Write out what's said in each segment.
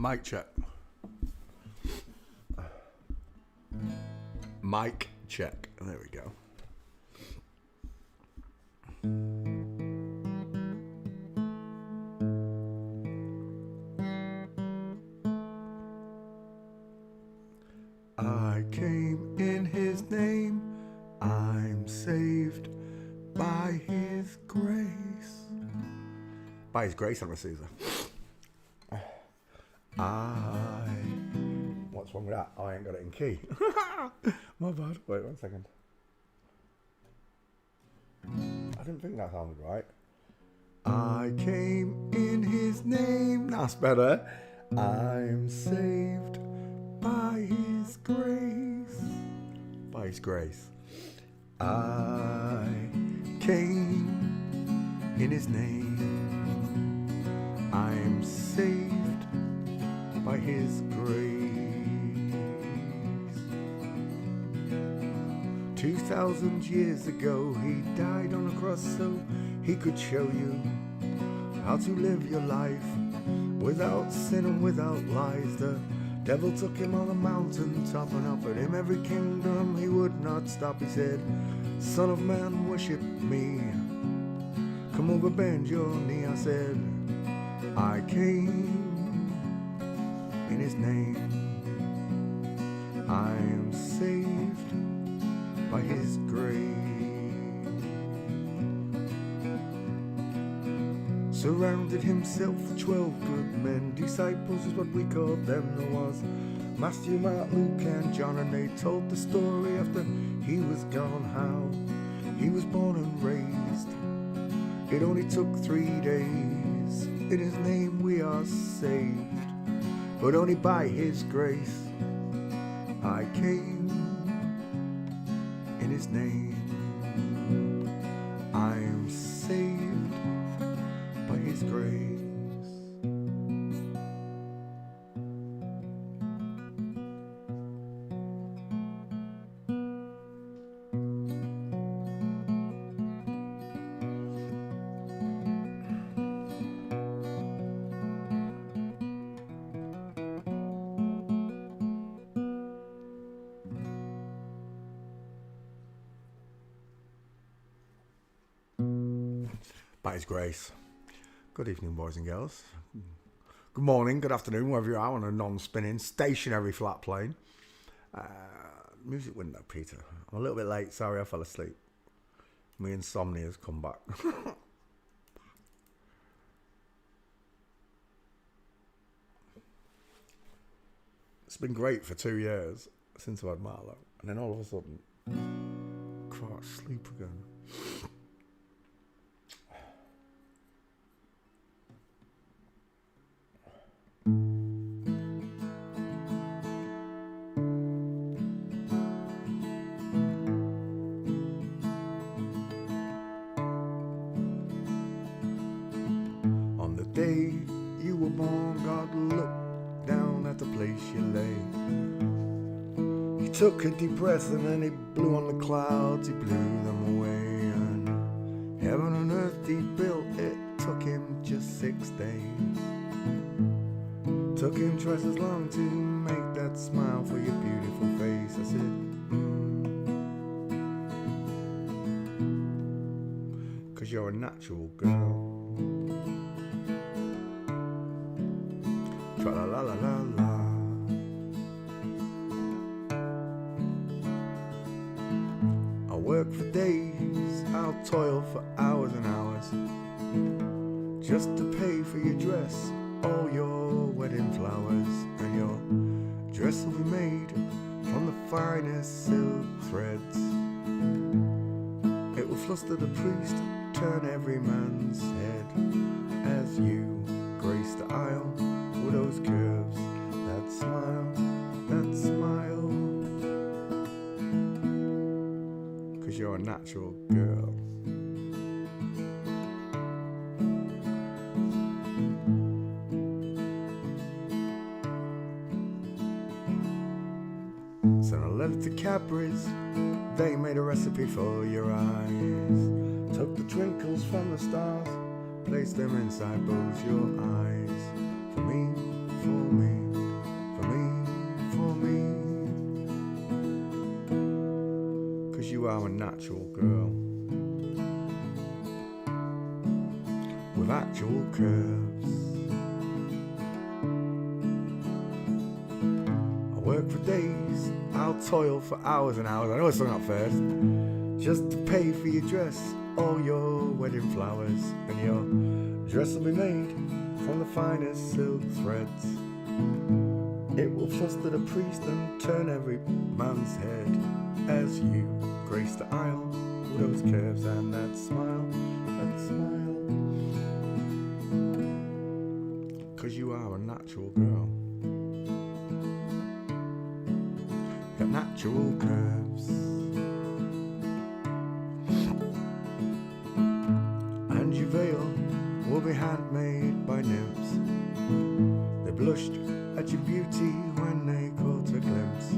Mic check. Mic check. There we go. I came in his name. I'm saved by his grace. By his grace, I'm a Caesar. What's wrong with that? I ain't got it in key. My bad. Wait 1 second. I didn't think that sounded right. I came in his name. That's better. I'm saved by his grace. By his grace. I came in his name. I'm saved by his grace. 2,000 years ago he died on a cross so he could show you how to live your life without sin and without lies. The devil took him on a mountain top and offered him every kingdom. He would not stop. He said, Son of man, worship me. Come over, bend your knee. I said, I came in his name. I am saved by his grace. Surrounded himself with 12 good men. Disciples is what we called them. There was Matthew, Mark, Luke and John, and they told the story after he was gone, how he was born and raised. It only took 3 days. In his name we are saved, but only by his grace. I came in his name. I am saved by his grace. By his grace. Good evening, boys and girls. Good morning, good afternoon, wherever you are on a non-spinning, stationary flat plane. Music window, Peter. I'm a little bit late, sorry I fell asleep. My insomnia has come back. It's been great for 2 years since I had Marlowe. And then all of a sudden, can't sleep again. On the day you were born, God looked down at the place you lay. He took a deep breath and then he blew on the clouds, he blew them away. And heaven and earth he built, it took him just 6 days. Took him twice as long to make that smile for your beautiful face. I said, cause you're a natural girl. Tra-la-la-la-la-la. I'll work for days, I'll toil for hours and hours, just to pay for your dress, all your wedding flowers. And your dress will be made from the finest silk threads. It will fluster the priest, turn every man's head, as you grace the aisle with those curves, that smile, that smile. Cause you're a natural girl. Sent a letter to Cadbury's, they made a recipe for your eyes. Took the twinkles from the stars, placed them inside both your eyes. For me, for me, for me, for me. 'Cause you are a natural girl with actual curves. I work for days, I'll toil for hours and hours. I know it's not first, just to pay for your dress, all your wedding flowers, and your dress will be made from the finest silk threads. It will fluster the priest and turn every man's head as you grace the aisle with those curves and that smile, that smile. 'Cause you are a natural girl, got natural curves. And your veil will be handmade by nymphs. They blushed at your beauty when they caught a glimpse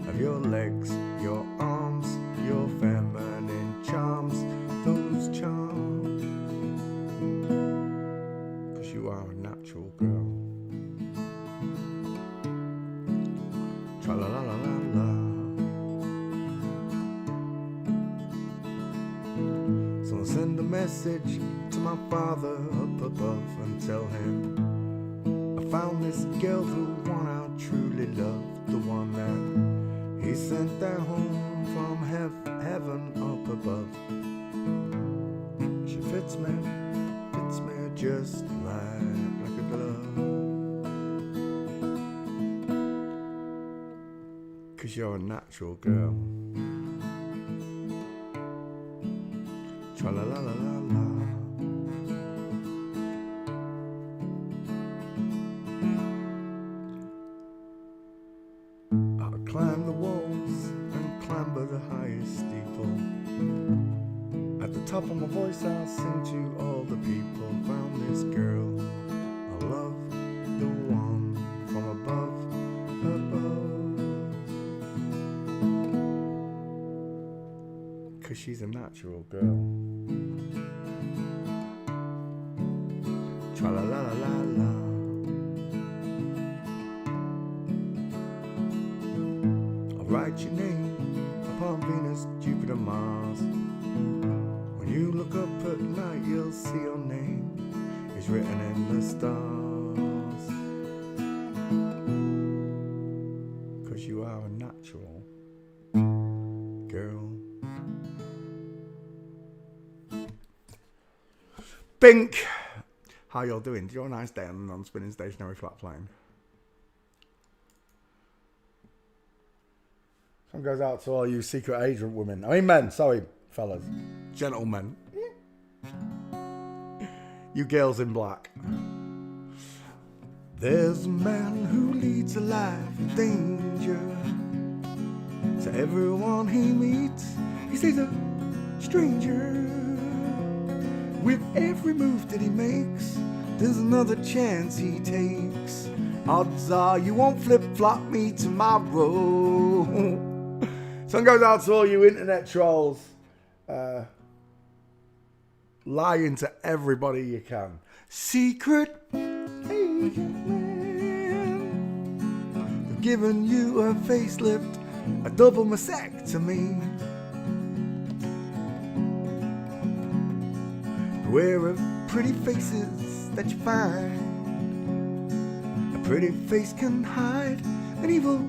of your legs, your arms, your feminine charms, those charms. 'Cause you are a natural girl. Tra-la-la-la-la-la. So I'll send a message to my father up above and tell him I found this girl, the one I truly love, the one that he sent down home from heaven up above. She fits me just like a glove. 'Cause you're a natural girl. Tra-la-la-la-la-la. I'll climb the walls and clamber the highest steeple. At the top of my voice I'll sing to all the people. Found this girl, I love, the one from above, above. 'Cause she's a natural girl. Tra-la-la-la-la-la. I'll write your name upon Venus, Jupiter, Mars. When you look up at night, you'll see your name is written in the stars. 'Cause you are a natural girl. Bink! How y'all doing? Did you have a nice day on the non-spinning stationary flat plane? Some goes out to all you secret agent women. I mean men, sorry, fellas. Gentlemen. You girls in black. There's a man who leads a life of danger. To everyone he meets, he stays a stranger. With every move that he makes, there's another chance he takes. Odds are you won't flip-flop me tomorrow. Sun goes out to all you internet trolls. Lying to everybody you can. Secret agent man. They've given you a facelift, a double mastectomy. Beware of pretty faces that you find. A pretty face can hide an evil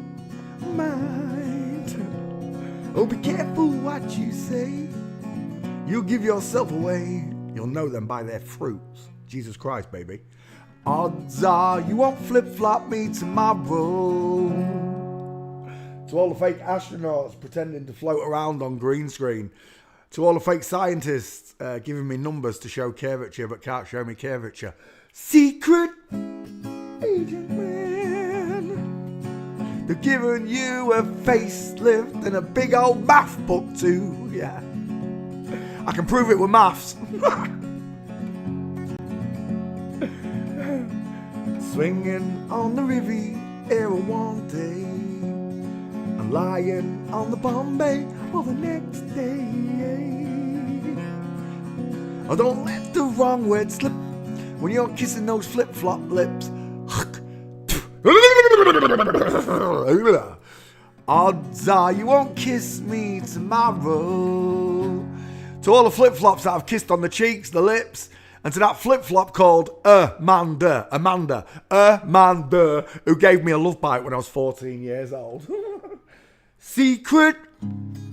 mind. Oh, be careful what you say. You'll give yourself away. You'll know them by their fruits. Jesus Christ, baby. Odds are you won't flip-flop me tomorrow. To all the fake astronauts pretending to float around on green screen. To all the fake scientists giving me numbers to show curvature but can't show me curvature. Secret agent man. They're giving you a facelift and a big old math book too. Yeah. I can prove it with maths. Swinging on the Riviera one day and lying on the Bombay for the next day. Oh, don't let the wrong word slip when you're kissing those flip-flop lips. Odds are you won't kiss me tomorrow. To all the flip-flops that I've kissed on the cheeks, the lips, and to that flip-flop called Amanda, who gave me a love bite when I was 14 years old. Secret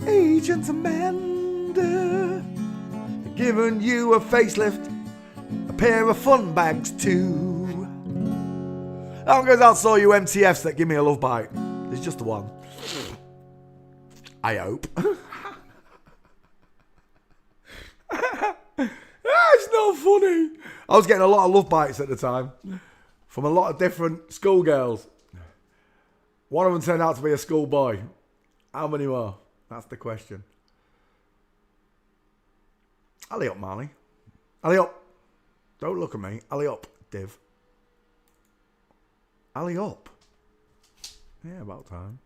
Agent Amanda, giving you a facelift, a pair of fun bags too. That goes out to all you MTFs that give me a love bite. There's just the one. I hope. It's not funny. I was getting a lot of love bites at the time from a lot of different schoolgirls. One of them turned out to be a schoolboy. How many more? That's the question. Alley up, Marley. Alley up. Don't look at me. Alley up, Div. Alley up. Yeah, about time.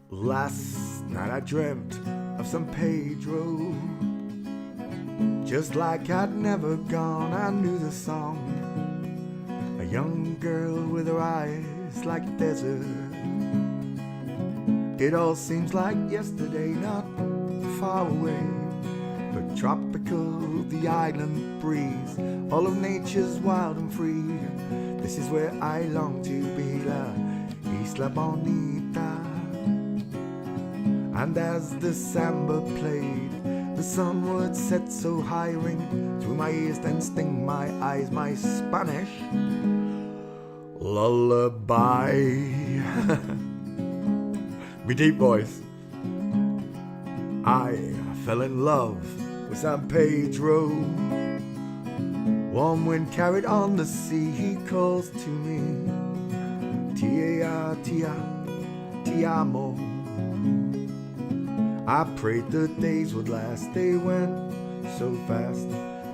Last night I dreamt of San Pedro. Just like I'd never gone, I knew the song. A young girl with her eyes like a desert. It all seems like yesterday, not far away. But tropical, the island breeze, all of nature's wild and free. This is where I long to be, La Isla Bonita. And as the samba played, the sun would set so high, ring through my ears, then sting my eyes, my Spanish lullaby. Me deep voice. I fell in love with San Pedro. Warm wind carried on the sea, he calls to me, Tia, tia, ti amo. I prayed the days would last, they went so fast.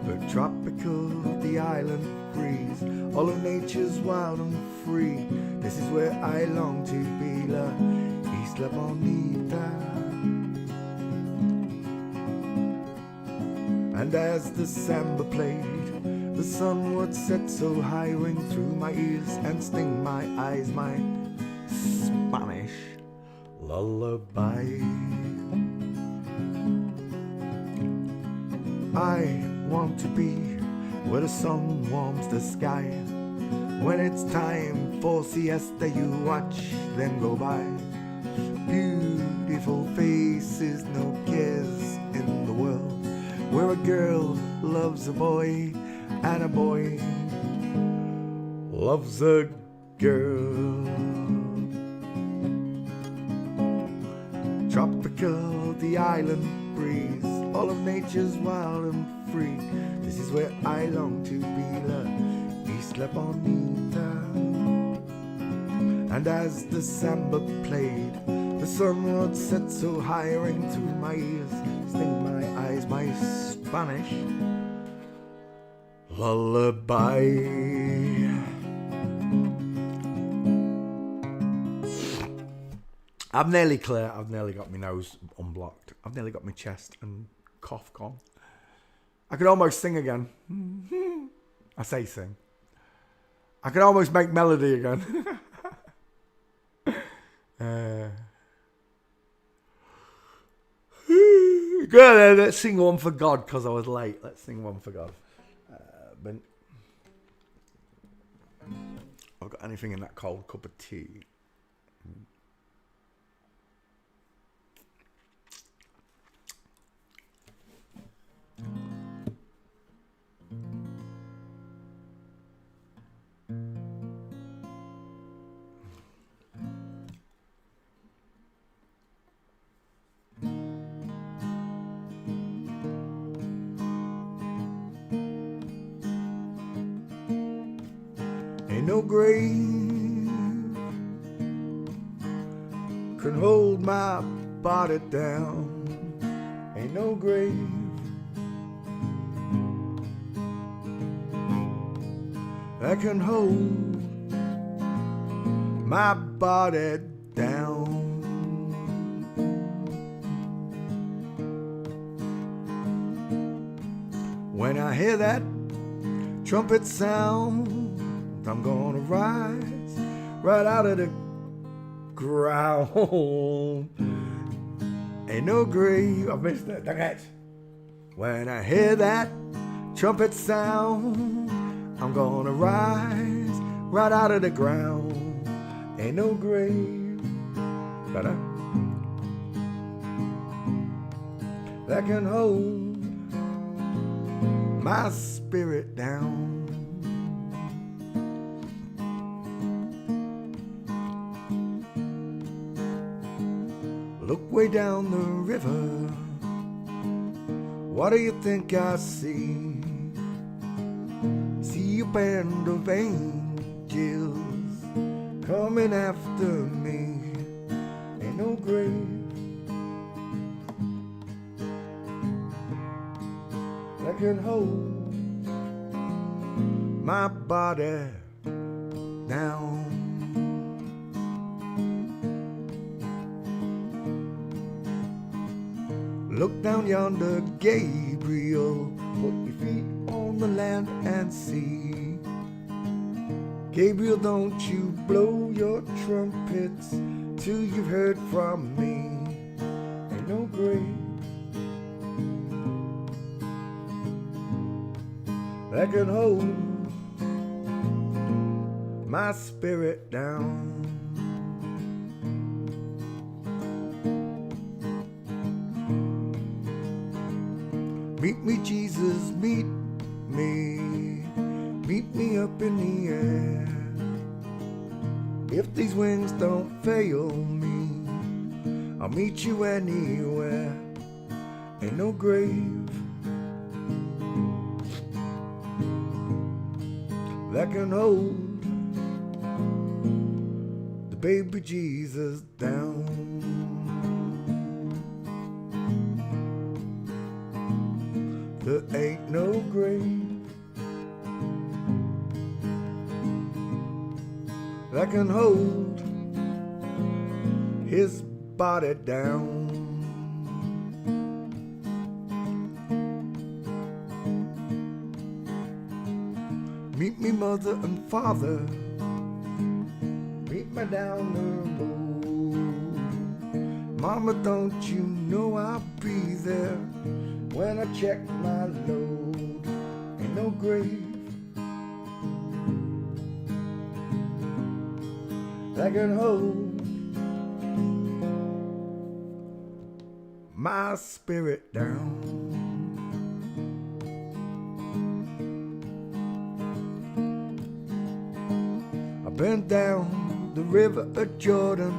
But tropical, the island breeze, all of nature's wild and free. This is where I long to be, La Isla Bonita. And as the samba played, the sun would set so high, ring through my ears and sting my eyes, my Spanish lullaby. I want to be where the sun warms the sky. When it's time for siesta, you watch them go by. Beautiful faces, no cares in the world. Where a girl loves a boy and a boy loves a girl. Tropical, the island breeze, all of nature's wild and free. This is where I long to be, La Isla Bonita. And as the samba played, the sun would set so high, ring through my ears, sting my eyes, my Spanish lullaby. I'm nearly clear. I've nearly got my nose unblocked. I've nearly got my chest and cough gone. I could almost sing again. I say sing. I could almost make melody again. Good, let's sing one for God because I was late. Let's sing one for God. I've got anything in that cold cup of tea. Ain't no grave can hold my body down. Ain't no grave that can hold my body down. When I hear that trumpet sound, I'm gonna rise right out of the ground. Ain't no grave. I missed that. Dang it. When I hear that trumpet sound, I'm gonna rise right out of the ground. Ain't no grave that can hold my spirit down. Look way down the river. What do you think I see? See a band of angels coming after me. Ain't no grave that can hold my body down. Look down yonder, Gabriel, put your feet on the land and see. Gabriel, don't you blow your trumpets till you've heard from me. Ain't no grave that can hold my spirit down. Meet me, Jesus, meet me up in the air. If these wings don't fail me, I'll meet you anywhere. Ain't no grave that can hold the baby Jesus down. There ain't no grave that can hold his body down. Meet me, mother and father, meet me down the road. Mama, don't you know I'll be there when I check my load. Ain't no grave that can hold my spirit down. I bent down the river of Jordan,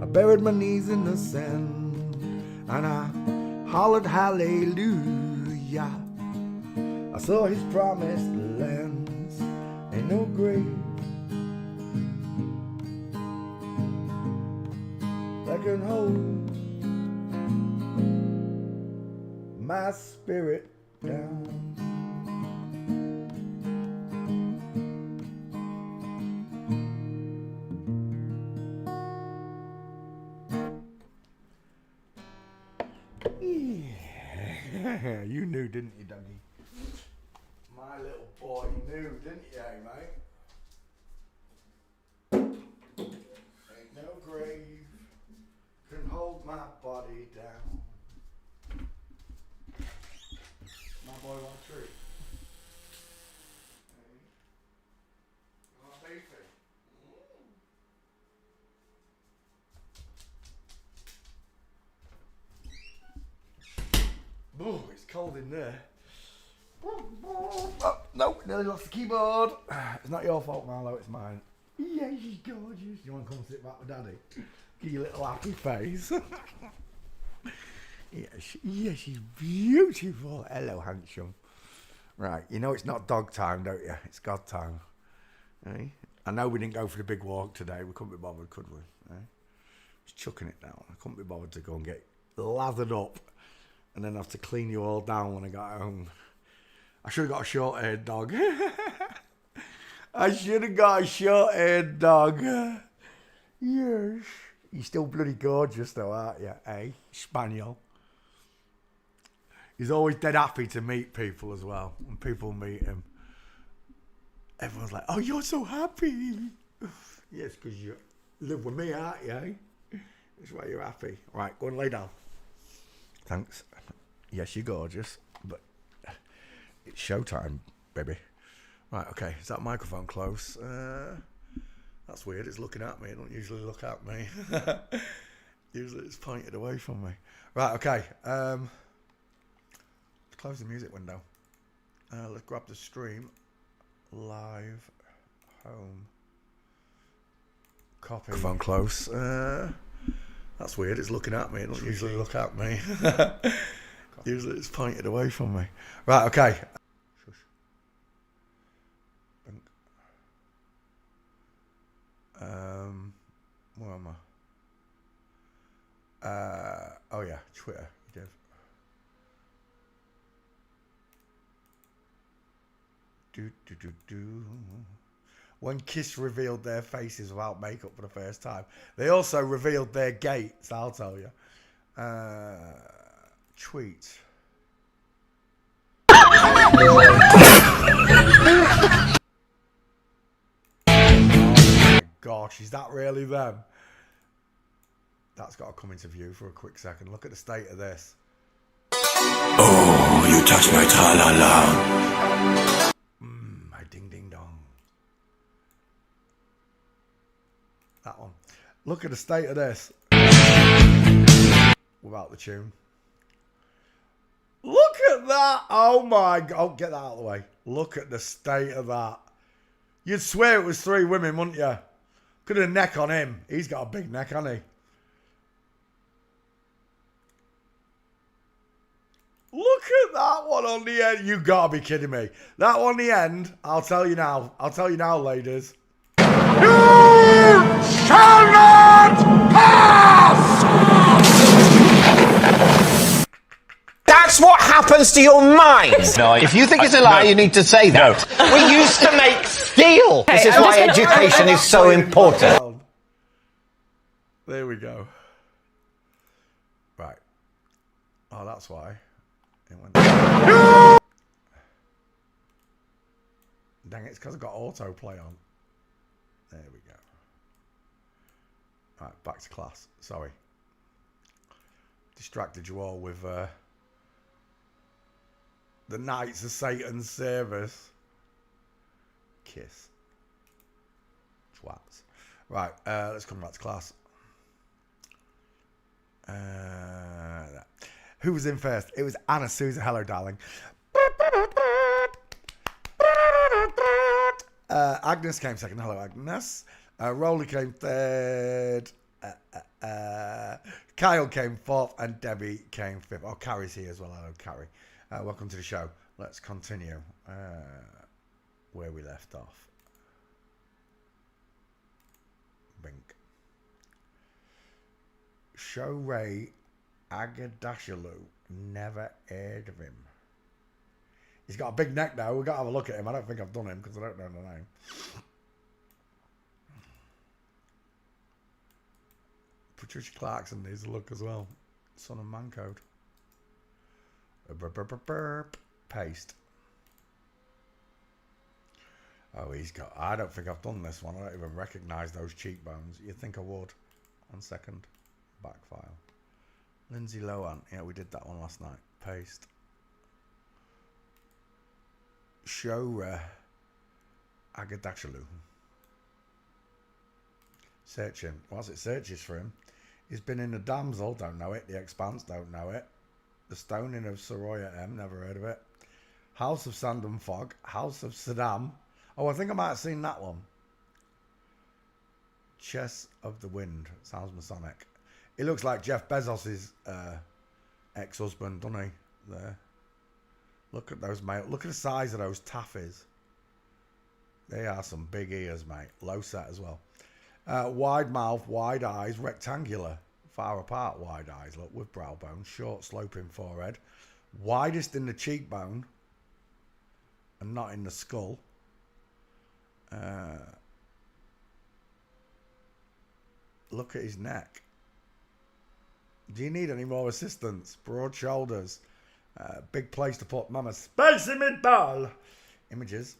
I buried my knees in the sand, and I hollered hallelujah. I saw his promised lands. Ain't no grave that can hold my spirit down. Yeah, you knew, didn't you, Dougie? My little boy knew, didn't you, mate? Ain't no grave can hold my body down. My boy want a treat. Hey. You want a beefy? Oh, it's cold in there. Oh, no, nearly lost the keyboard. It's not your fault, Marlo, it's mine. Yeah, she's gorgeous. You want to come sit back with Daddy? Give you a little happy face. Yeah, she's beautiful. Hello, handsome. Right, you know it's not dog time, don't you? It's God time. Eh? I know we didn't go for the big walk today. We couldn't be bothered, could we? Eh? Just chucking it down. I couldn't be bothered to go and get lathered up and then have to clean you all down when I got home. I should have got a short-haired dog. I should have got a short-haired dog. Yes. You're still bloody gorgeous though, aren't you, eh? Spaniel. He's always dead happy to meet people as well. When people meet him, everyone's like, "Oh, you're so happy." Yes, because you live with me, aren't you? That's why you're happy. Right, go and lay down. Thanks. Yes, you're gorgeous, but it's showtime, baby. Right, okay. Is that microphone close? That's weird. It's looking at me. It don't usually look at me. Usually it's pointed away from me. Right, okay. Let's close the music window. Let's grab the stream. Live home. Copy. Microphone close. That's weird. It's looking at me. It don't usually look at me. Usually it's pointed away from me. Right, okay. Shush. Where am I? Oh yeah, Twitter. You did. When Kiss revealed their faces without makeup for the first time, they also revealed their gates. I'll tell you. Tweet. Gosh, is that really them? That's got to come into view for a quick second. Look at the state of this. Oh, you touch my tra-la-la. My ding-ding-dong. That one. Look at the state of this. Without the tune. Look at that. Oh my God. Oh, get that out of the way. Look at the state of that. You'd swear it was 3 women, wouldn't you? Look at the neck on him. He's got a big neck, hasn't he? Look at that one on the end. You gotta be kidding me. That one on the end, I'll tell you now. I'll tell you now, ladies. You shall not pass! That's what happens to your mind. No, if you think it's a lie, you need to say that. No. We used to make steel. This is why education is so important. There we go. Right. Oh, that's why. It went down. Dang it, it's because I've got autoplay on. There we go. Right, back to class. Sorry. Distracted you all with the Knights of Satan's service. Kiss. Twats. Right, let's come back to class. Who was in first? It was Anna Sousa. Hello, darling. Agnes came second. Hello, Agnes. Rolly came third. Kyle came fourth. And Debbie came fifth. Oh, Carrie's here as well. Hello, Carrie. Welcome to the show. Let's continue where we left off. Bink. Show Ray Agardashalu. Never heard of him. He's got a big neck now. We've got to have a look at him. I don't think I've done him because I don't know the name. Patricia Clarkson needs a look as well. Son of Mancode. Paste. Oh, he's got... I don't think I've done this one. I don't even recognise those cheekbones. You'd think I would. 1 second. Back file. Lindsay Lohan. Yeah, we did that one last night. Paste. Shora Agardashalu. Searching. Whilst it searches for him, he's been in The Damsel, don't know it. The Expanse, don't know it. The Stoning of Soroya M, never heard of it. House of Sand and Fog. House of Saddam. Oh, I think I might have seen that one. Chess of the Wind. Sounds Masonic. He looks like Jeff Bezos' ex-husband, doesn't he? There. Look at those, mate. Look at the size of those taffies. They are some big ears, mate. Low set as well. Wide mouth, wide eyes, rectangular. Far apart wide eyes, look, with brow bone. Short, sloping forehead. Widest in the cheekbone. And not in the skull. Look at his neck. Do you need any more assistance? Broad shoulders. Big place to put Mama's spicy meatball. Images.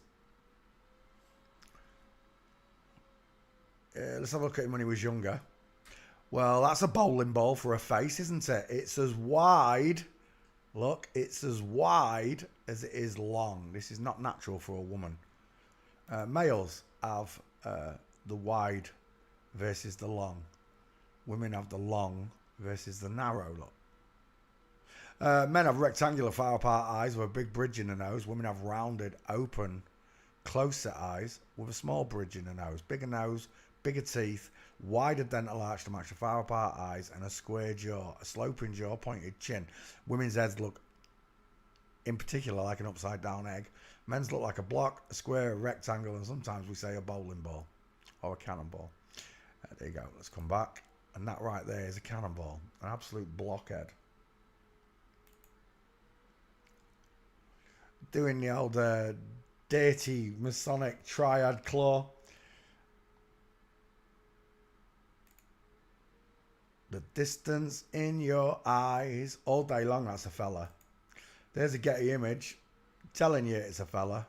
Let's have a look at him when he was younger. Well, that's a bowling ball for a face, isn't it? It's as wide. Look, it's as wide as it is long. This is not natural for a woman. Males have the wide versus the long. Women have the long versus the narrow. Look. Men have rectangular far apart eyes with a big bridge in the nose. Women have rounded, open, close-set eyes with a small bridge in the nose. Bigger nose, bigger teeth, wider dental arch to match the far apart eyes, and a square jaw, a sloping jaw, pointed chin. Women's heads look, in particular, like an upside-down egg. Men's look like a block, a square, a rectangle, and sometimes we say a bowling ball or a cannonball. There you go. Let's come back. And that right there is a cannonball, an absolute blockhead. Doing the old dirty Masonic triad claw. The distance in your eyes. All day long, that's a fella. There's a Getty image. Telling you it's a fella.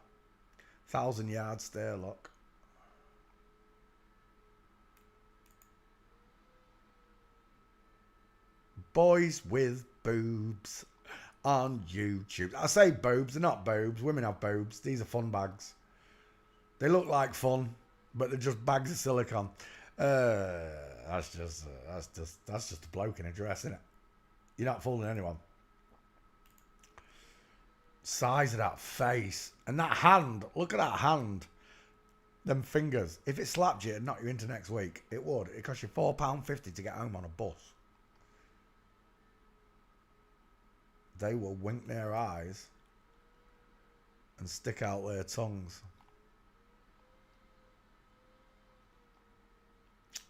1,000 yard stare, look. Boys with boobs on YouTube. I say boobs, they're not boobs. Women have boobs. These are fun bags. They look like fun, but they're just bags of silicone. That's just a bloke in a dress, isn't it? You're not fooling anyone. Size of that face and that hand. Look at that hand. Them fingers. If it slapped you and knocked you into next week, it would. It cost you £4.50 to get home on a bus. They will wink their eyes and stick out their tongues.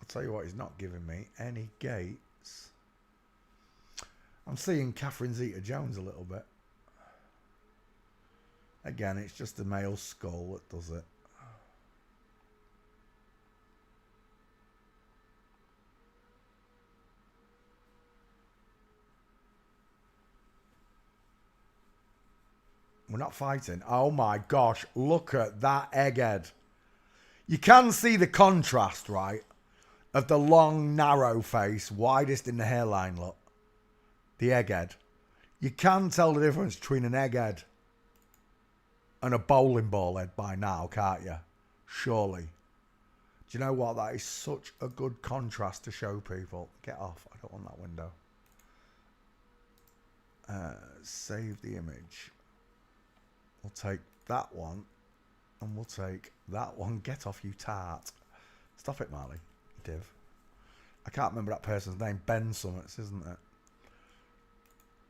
I'll tell you what, he's not giving me any gates. I'm seeing Catherine Zeta-Jones a little bit. Again, it's just the male skull that does it. We're not fighting. Oh my gosh, look at that egghead. You can see the contrast, right, of the long, narrow face, widest in the hairline, look. The egghead. You can tell the difference between an egghead and a bowling ball head by now, can't you? Surely. Do you know what? That is such a good contrast to show people. Get off. I don't want that window. Save the image. We'll take that one, and we'll take that one. Get off, you tart. Stop it, Marley. Div. I can't remember that person's name. Ben Summits, isn't it?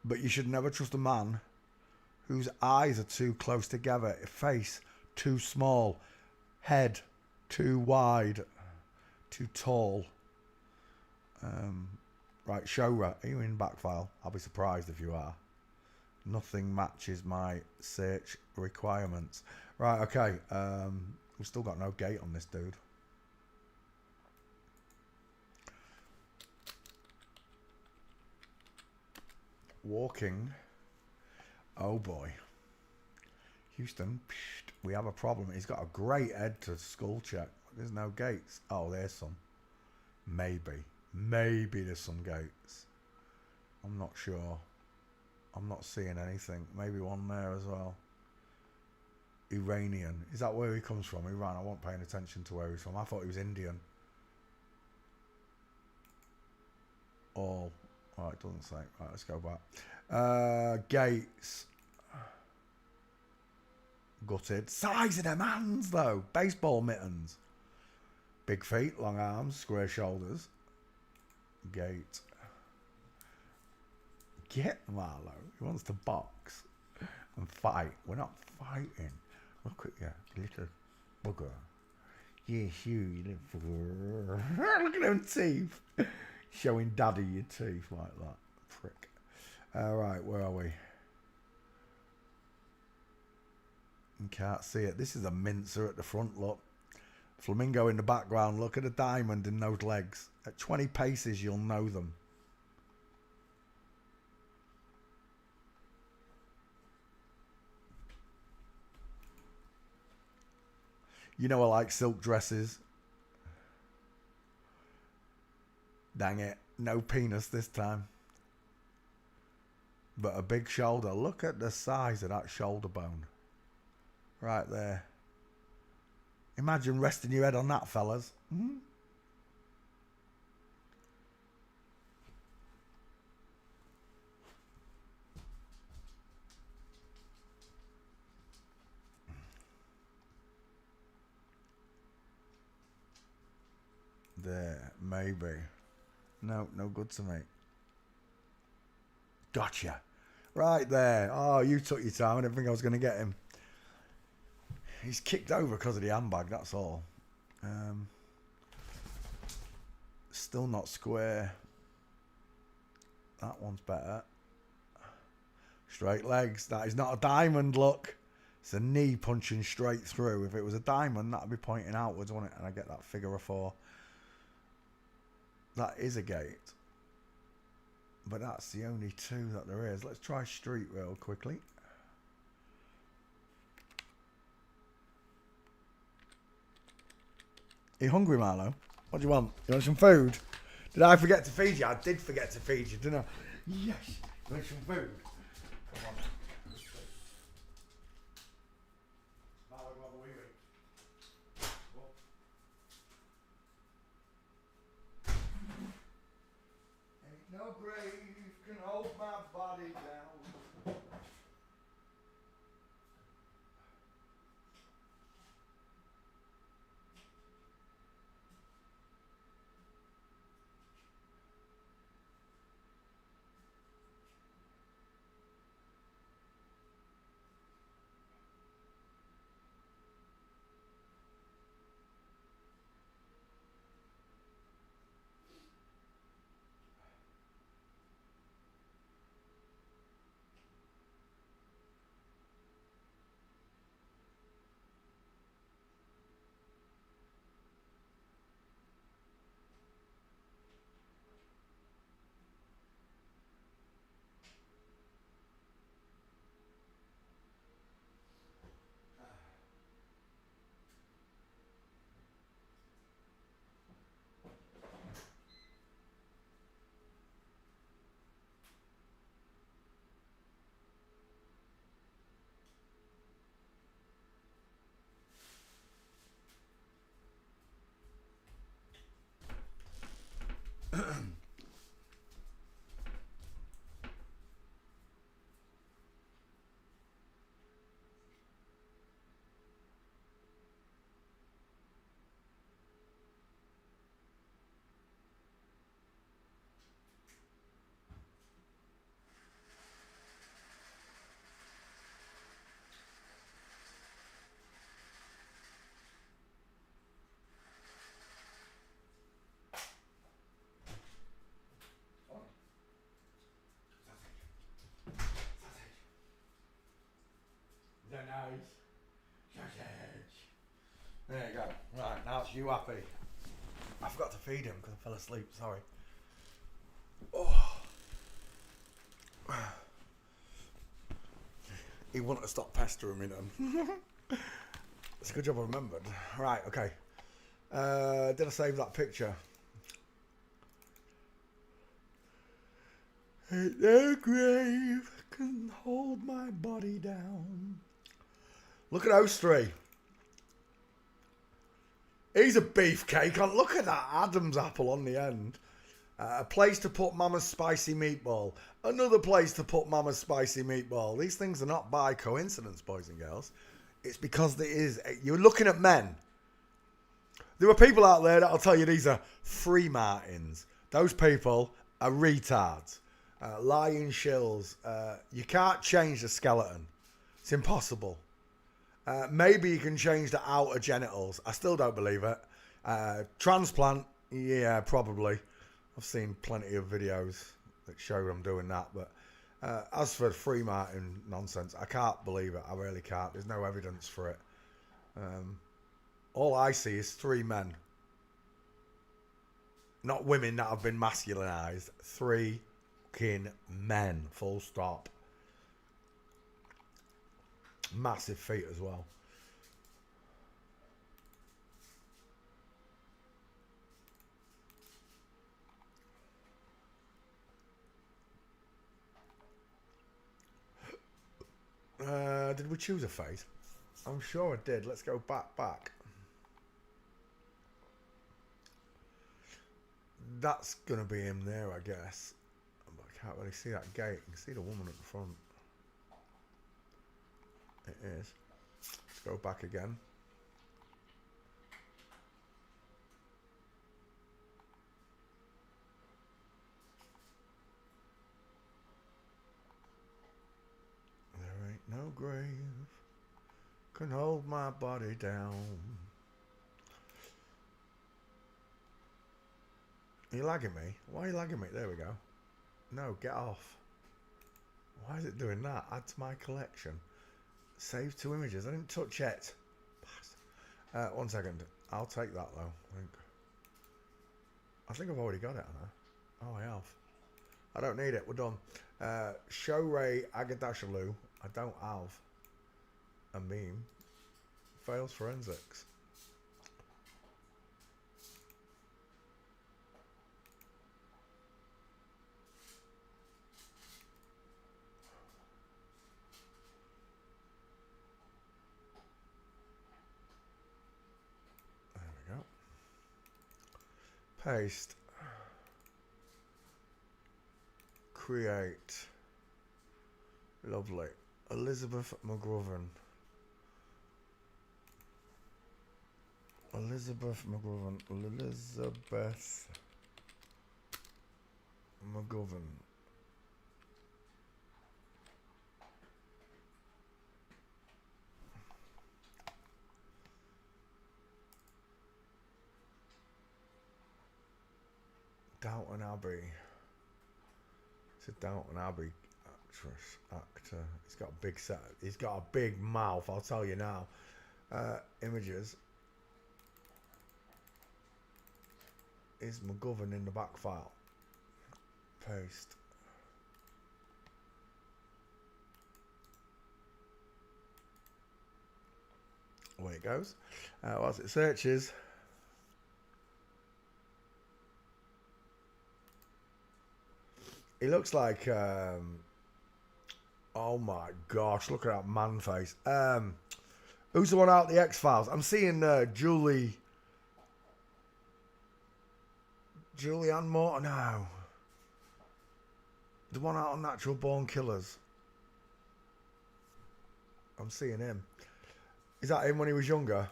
But you should never trust a man whose eyes are too close together, face too small, head too wide, too tall. Right, Shora, are you in backfile? I'll be surprised if you are. Nothing matches my search requirements. Right, okay. We've still got no gate on this dude. Walking. Oh boy. Houston, we have a problem. He's got a great head to skull check. There's no gates. Oh, there's some. Maybe. Maybe there's some gates. I'm not sure. I'm not seeing anything. Maybe one there as well. Iranian. Is that where he comes from? Iran. I wasn't paying attention to where he's from. I thought he was Indian. All. Oh, it doesn't say. Right, let's go back. Gates. Gutted. Size of them hands, though. Baseball mittens. Big feet, long arms, square shoulders. Gate. Get Marlowe. He wants to box and fight. We're not fighting. Look at you, little bugger. Yes, you little bugger. Look at them teeth. Showing daddy your teeth like that. Prick. Alright, where are we? You can't see it. This is a mincer at the front, look. Flamingo in the background. Look at the diamond in those legs. At 20 paces, you'll know them. You know I like silk dresses. Dang it. No penis this time. But a big shoulder. Look at the size of that shoulder bone. Right there. Imagine resting your head on that, fellas. Mm-hmm. There, maybe. No, no good to me. Gotcha. Right there. Oh, you took your time. I didn't think I was going to get him. He's kicked over because of the handbag, that's all. Still not square. That one's better. Straight legs. That is not a diamond, look. It's a knee punching straight through. If it was a diamond, that would be pointing outwards, wouldn't it? And I get that figure of 4. That is a gate. But that's the only 2 that there is. Let's try street real quickly. Are you hungry, Marlo? What do you want? You want some food? Did I forget to feed you? I did forget to feed you, didn't I? Yes. You want some food? Come on. Marlo, go have a wee wee. Ain't no grave can hold my body down. Is that nice? Sausage. There you go. Right, now it's you happy. I forgot to feed him because I fell asleep, sorry. Oh. He wanted to stop pestering me then. It's a good job I remembered. Right, okay. Did I save that picture? Ain't no grave can hold my body down. Look at those 3. He's a beefcake. Look at that Adam's apple on the end. A place to put Mama's spicy meatball. Another place to put Mama's spicy meatball. These things are not by coincidence, boys and girls. It's because there is. You're looking at men. There are people out there that'll tell you these are free martins. Those people are retards. Lying shills. You can't change the skeleton. It's impossible. Maybe you can change the outer genitals. I still don't believe it. Transplant, yeah, probably. I've seen plenty of videos that show them doing that. But as for free martin nonsense, I can't believe it. I really can't. There's no evidence for it. All I see is 3 men. Not women that have been masculinized. 3 fucking men. Full stop. Massive feet as well. Did we choose a face? I'm sure I did. Let's go back. That's going to be him there, I guess. But I can't really see that gate. You can see the woman at the front. It is. Let's go back again. There ain't no grave can hold my body down. Are you lagging me? Why are you lagging me? There we go. No, get off. Why is it doing that? Add to my collection. Save 2 images. I didn't touch it. 1 second. I'll take that though. I think I've already got it, haven't I? Oh, I have. I don't need it. We're done. Show Ray Agadashalu. I don't have a meme. Fails forensics. There we go. Paste. Create. Lovely. Elizabeth McGovern. Elizabeth McGovern. Downton Abbey. It's a Downton Abbey actor. He's got a big set. He's got a big mouth. I'll tell you now. Images. Is McGovern in the back file? Paste. Away it goes. Whilst it searches. He looks like, oh my gosh, look at that man face. Who's the one out the X-Files? I'm seeing Julianne Moore. No. The one out on Natural Born Killers. I'm seeing him. Is that him when he was younger?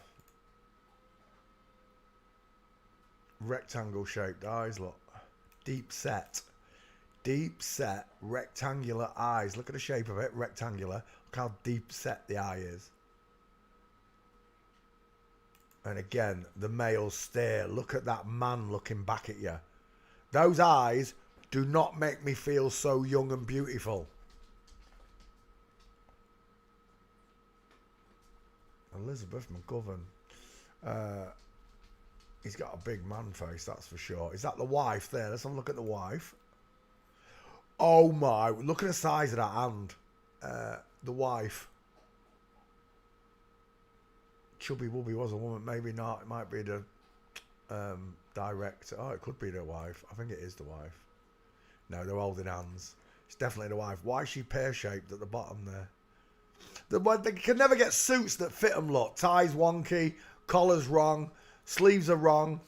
Rectangle shaped eyes, look. Deep set, rectangular eyes. Look at the shape of it, rectangular. Look how deep set the eye is. And again, the male stare. Look at that man looking back at you. Those eyes do not make me feel so young and beautiful. Elizabeth McGovern. He's got a big man face, that's for sure. Is that the wife there? Let's have a look at the wife. Oh my, look at the size of that hand. The wife. Chubby Wubby was a woman, maybe not. It might be the director. Oh, it could be the wife. I think it is the wife. No, they're holding hands. It's definitely the wife. Why is she pear-shaped at the bottom there? They can never get suits that fit them, look. Tie's wonky, collar's wrong, sleeves are wrong.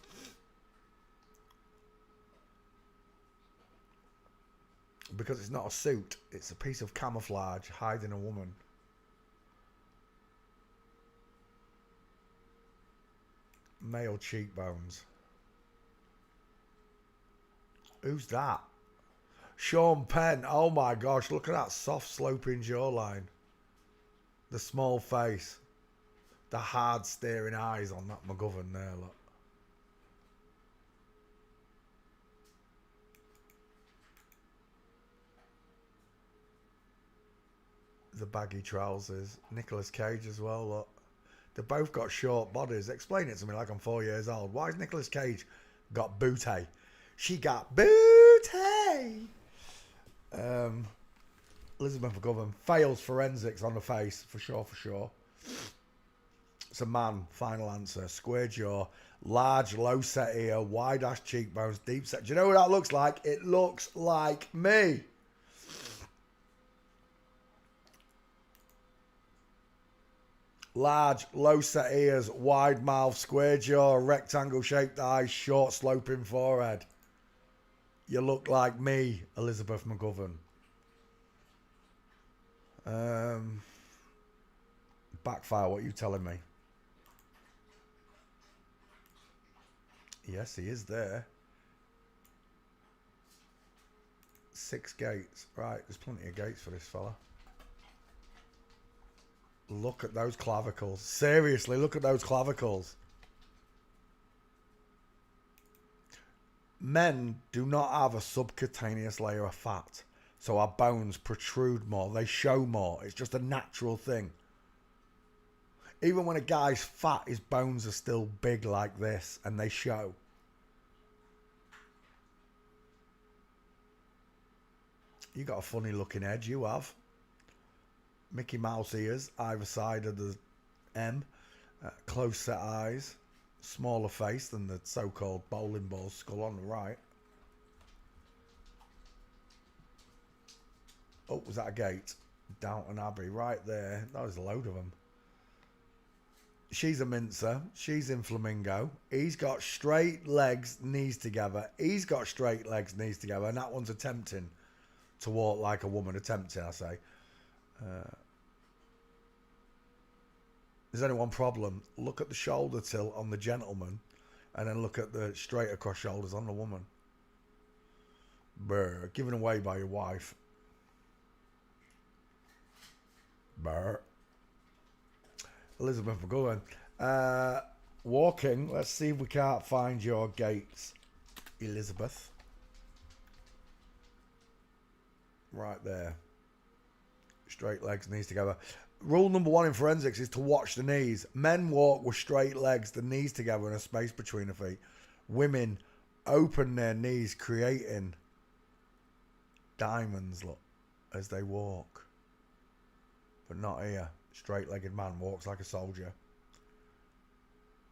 Because it's not a suit, it's a piece of camouflage hiding a woman. Male cheekbones. Who's that? Sean Penn. Oh my gosh, look at that soft sloping jawline. The small face. The hard staring eyes on that McGovern there, look. The baggy trousers. Nicolas Cage as well, look. They both got short bodies. Explain it to me like I'm 4 years old. Why has Nicolas Cage got booty? She got booty. Elizabeth McGovern fails forensics on the face, for sure. It's a man, final answer. Square jaw, large, low set ear, wide ass cheekbones, deep set. Do you know what that looks like? It looks like me. Large, low set ears, wide mouth, square jaw, rectangle shaped eyes, short sloping forehead. You look like me, Elizabeth McGovern. Backfire, what are you telling me? Yes, he is there. 6 gates. Right, there's plenty of gates for this fella. Look at those clavicles. Seriously, look at those clavicles. Men do not have a subcutaneous layer of fat, so our bones protrude more. They show more. It's just a natural thing. Even when a guy's fat, his bones are still big like this, and they show. You got a funny looking head, you have. Mickey Mouse ears, either side of the M. Close set eyes. Smaller face than the so-called bowling ball skull on the right. Oh, was that a gate? Downton Abbey, right there. That was a load of them. She's a mincer. She's in flamingo. He's got straight legs, knees together. He's got straight legs, knees together. And that one's attempting to walk like a woman. Attempting, I say. There's only one problem. Look at the shoulder tilt on the gentleman. And then look at the straight across shoulders on the woman. Brr. Given away by your wife. Brr. Elizabeth McGovern. Walking. Let's see if we can't find your gates, Elizabeth. Right there. Straight legs, knees together. Rule number 1 in forensics is to watch the knees. Men walk with straight legs, the knees together and a space between the feet. Women open their knees, creating diamonds, look, as they walk. But not here. Straight-legged man walks like a soldier.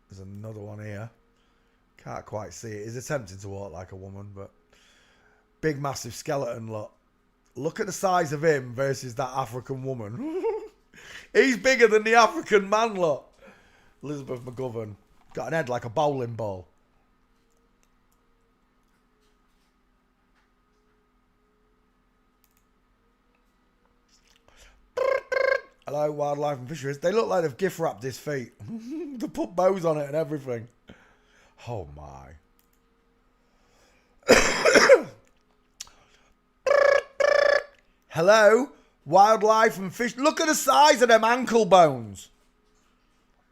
There's another one here. Can't quite see it. He's attempting to walk like a woman, but big, massive skeleton, look. Look at the size of him versus that African woman. He's bigger than the African man, look. Elizabeth McGovern. Got an head like a bowling ball. Hello, wildlife and fisheries. They look like they've gift wrapped his feet. They put bows on it and everything. Oh my. Hello, wildlife and fish. Look at the size of them ankle bones.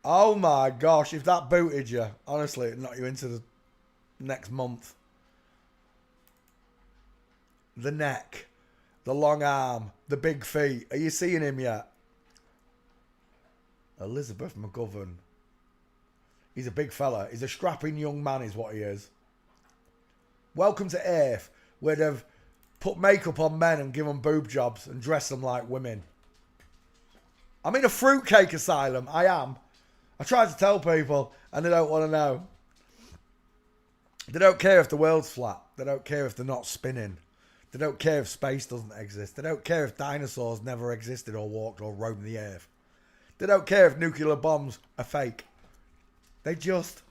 Oh my gosh, if that booted you, honestly, it'd knock you into the next month. The neck, the long arm, the big feet. Are you seeing him yet? Elizabeth McGovern. He's a big fella. He's a strapping young man is what he is. Welcome to Earth, where they've put makeup on men and give them boob jobs and dress them like women. I'm in a fruitcake asylum. I am. I try to tell people and they don't want to know. They don't care if the world's flat. They don't care if they're not spinning. They don't care if space doesn't exist. They don't care if dinosaurs never existed or walked or roamed the earth. They don't care if nuclear bombs are fake. They just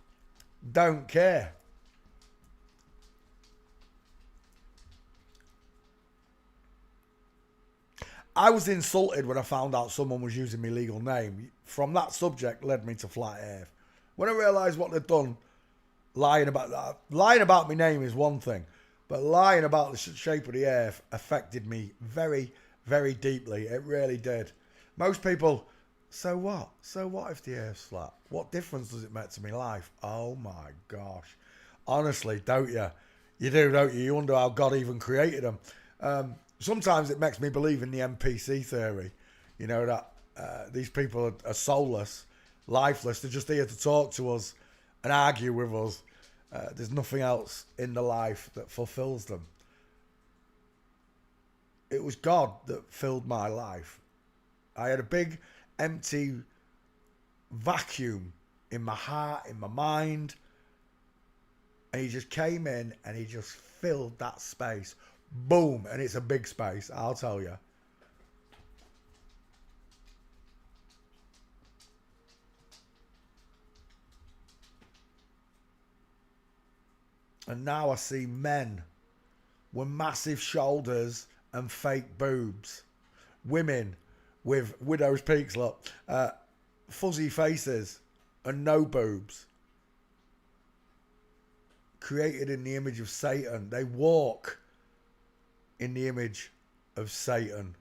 don't care. I was insulted when I found out someone was using my legal name. From that subject led me to Flat Earth. When I realised what they'd done, lying about my name is one thing, but lying about the shape of the earth affected me very, very deeply. It really did. Most people, so what? So what if the earth's flat? What difference does it make to my life? Oh my gosh. Honestly, don't you? You do, don't you? You wonder how God even created them. Sometimes it makes me believe in the NPC theory. You know, that these people are soulless, lifeless. They're just here to talk to us and argue with us. There's nothing else in the life that fulfills them. It was God that filled my life. I had a big empty vacuum in my heart, in my mind. And he just came in and he just filled that space. Boom. And it's a big space, I'll tell you. And now I see men with massive shoulders and fake boobs. Women with widow's peaks, look, fuzzy faces and no boobs. Created in the image of Satan. They walk in the image of Satan.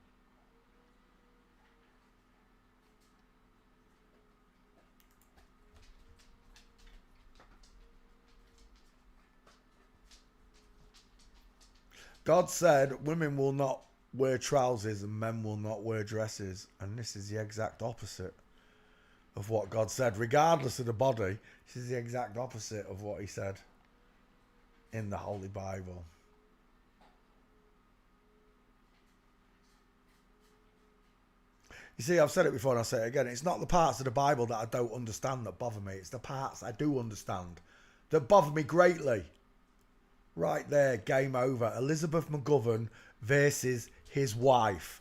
God said women will not wear trousers and men will not wear dresses. And this is the exact opposite of what God said. Regardless of the body, this is the exact opposite of what he said in the Holy Bible. You see, I've said it before and I'll say it again. It's not the parts of the Bible that I don't understand that bother me. It's the parts I do understand that bother me greatly. Right there, game over. Elizabeth McGovern versus his wife.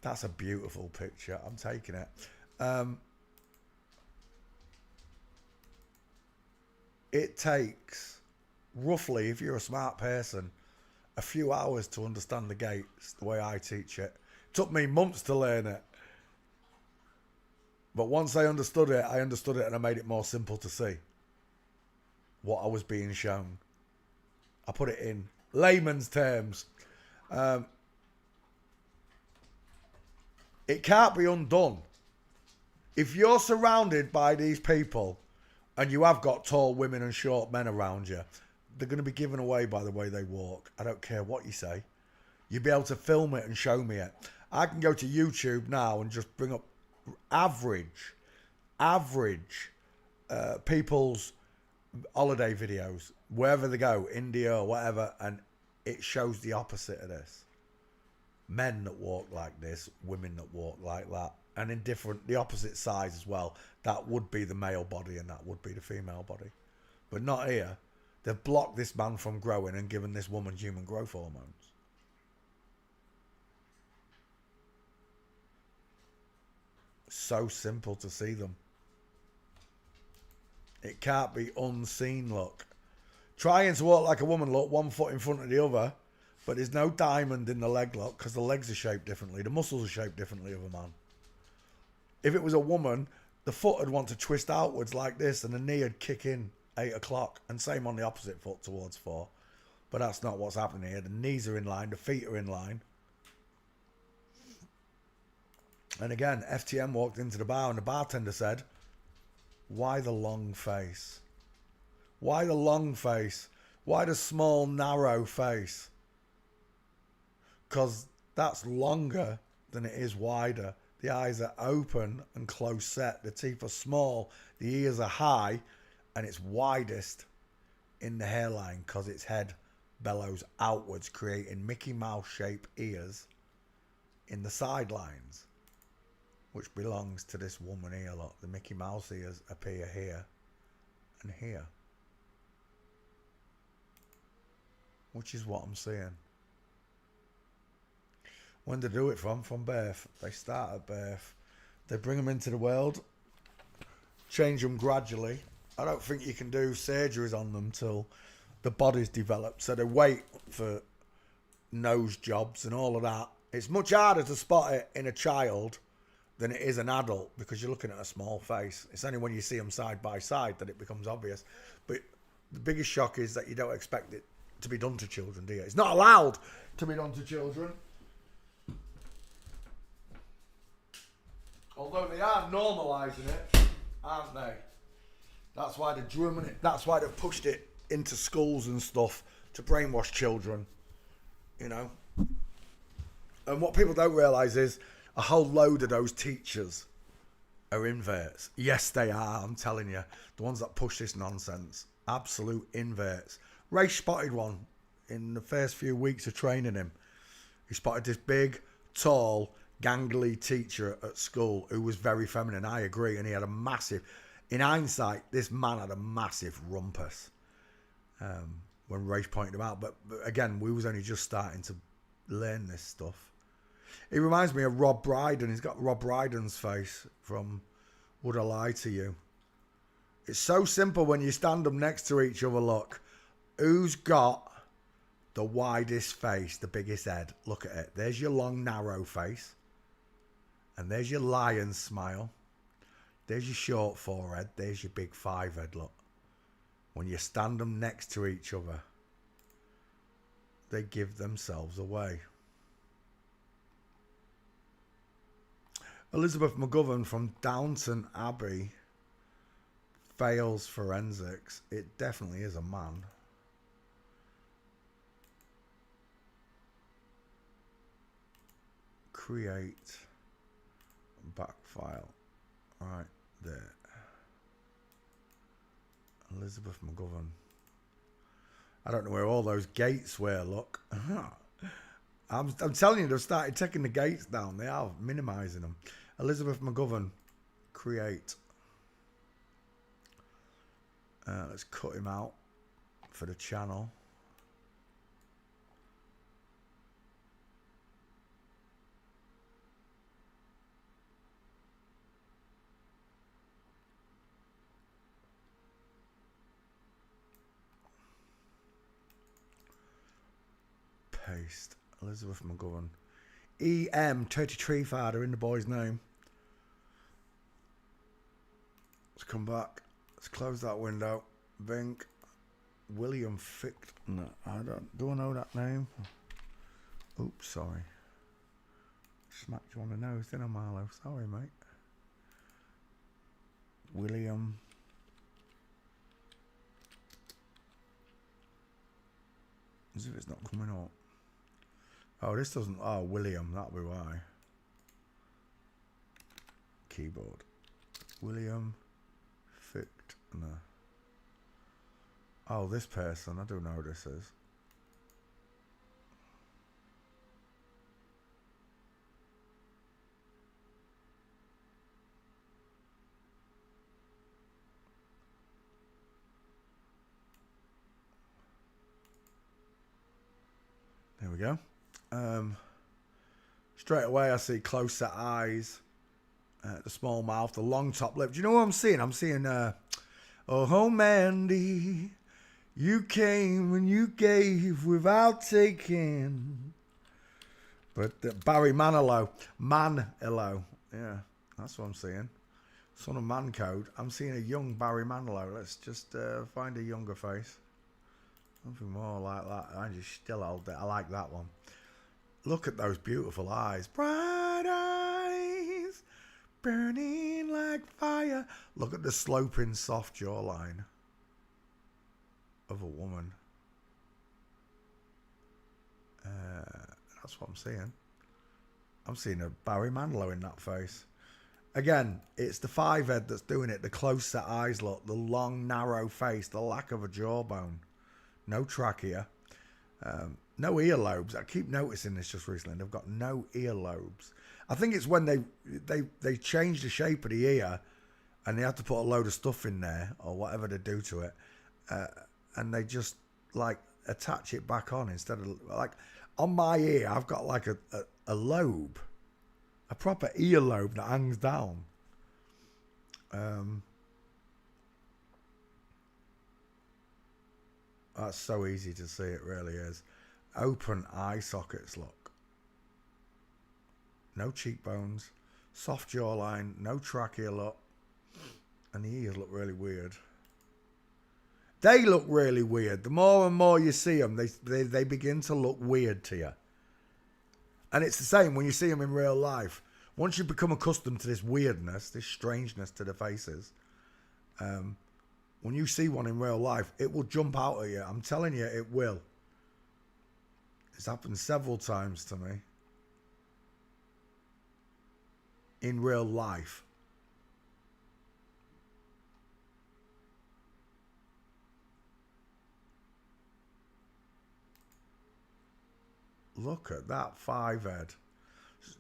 That's a beautiful picture. I'm taking it. It takes, roughly, if you're a smart person, a few hours to understand the gates the way I teach it. It took me months to learn it. But once I understood it and I made it more simple to see what I was being shown. I put it in layman's terms. It can't be undone. If you're surrounded by these people and you have got tall women and short men around you, they're going to be given away by the way they walk. I don't care what you say. You'll be able to film it and show me it. I can go to YouTube now and just bring up average people's holiday videos, wherever they go, India or whatever, and it shows the opposite of this. Men that walk like this, women that walk like that, and in different, the opposite size as well. That would be the male body and that would be the female body. But not here. They've blocked this man from growing and given this woman human growth hormones. So simple to see them. It can't be unseen, look. Trying to walk like a woman, look, one foot in front of the other, but there's no diamond in the leg, look, because the legs are shaped differently. The muscles are shaped differently of a man. If it was a woman, the foot would want to twist outwards like this and the knee would kick in 8 o'clock, and same on the opposite foot towards 4. But that's not what's happening here. The knees are in line, the feet are in line. And again, FTM walked into the bar and the bartender said, "Why the long face? Why the long face? Why the small, narrow face?" Because that's longer than it is wider. The eyes are open and close set. The teeth are small. The ears are high. And it's widest in the hairline because its head bellows outwards, creating Mickey Mouse shaped ears in the sidelines, which belongs to this woman here. Look, the Mickey Mouse ears appear here and here, which is what I'm seeing. When they do it from birth, they start at birth. They bring them into the world, change them gradually. I don't think you can do surgeries on them till the body's developed. So they wait for nose jobs and all of that. It's much harder to spot it in a child than it is an adult because you're looking at a small face. It's only when you see them side by side that it becomes obvious. But the biggest shock is that you don't expect it to be done to children, do you? It's not allowed to be done to children. Although they are normalising it, aren't they? That's why they're drumming it. That's why they've pushed it into schools and stuff to brainwash children, you know. And what people don't realise is a whole load of those teachers are inverts. Yes, they are, I'm telling you. The ones that push this nonsense. Absolute inverts. Ray spotted one in the first few weeks of training him. He spotted this big, tall, gangly teacher at school who was very feminine. I agree. And he had a massive... In hindsight, this man had a massive rumpus when Ray pointed him out. But again, we was only just starting to learn this stuff. He reminds me of Rob Brydon. He's got Rob Brydon's face from Would I Lie to You? It's so simple when you stand them next to each other. Look, who's got the widest face, the biggest head? Look at it. There's your long, narrow face. And there's your lion smile. There's your short forehead. There's your big five head, look. When you stand them next to each other, they give themselves away. Elizabeth McGovern from Downton Abbey fails forensics. It definitely is a man. Create back file. Right there. Elizabeth McGovern. I don't know where all those gates were, look. I'm telling you, they've started taking the gates down. They are minimising them. Elizabeth McGovern. Create. Let's cut him out for the channel. Paste. Elizabeth McGovern. EM33 father in the boy's name. Let's come back. Let's close that window. Vink. William Ficht. No, do I know that name? Oops, sorry. Smacked you on the nose, didn't I, Marlo? Sorry, mate. William. As if it's not coming up. Oh, this doesn't. Oh, William. That'll be why. Keyboard. William Ficht. No. Oh, this person. I don't know who this is. There we go. Straight away I see close set eyes, the small mouth, the long top lip. Do you know what I'm seeing? I'm seeing, oh Mandy, you came and you gave without taking. But Barry Manilow, yeah, that's what I'm seeing. Son of Man Code. I'm seeing a young Barry Manilow. Let's just find a younger face. Something more like that. I just still hold it. I like that one. Look at those beautiful eyes. Bright eyes, burning like fire. Look at the sloping, soft jawline of a woman. That's what I'm seeing. I'm seeing a Barry Manilow in that face. Again, it's the five head that's doing it. The close set eyes look. The long, narrow face. The lack of a jawbone. No trachea. No earlobes. I keep noticing this just recently. They've got no earlobes. I think it's when they changed the shape of the ear and they had to put a load of stuff in there or whatever they do to it. And they just like attach it back on instead of like on my ear. I've got like a lobe, a proper earlobe that hangs down. That's so easy to see. It really is. Open eye sockets, look. No cheekbones. Soft jawline. No trachea, look. And the ears look really weird. They look really weird. The more and more you see them, they begin to look weird to you. And it's the same when you see them in real life. Once you become accustomed to this weirdness, this strangeness to the faces, when you see one in real life, it will jump out at you. I'm telling you, it will. It's happened several times to me. In real life. Look at that five head.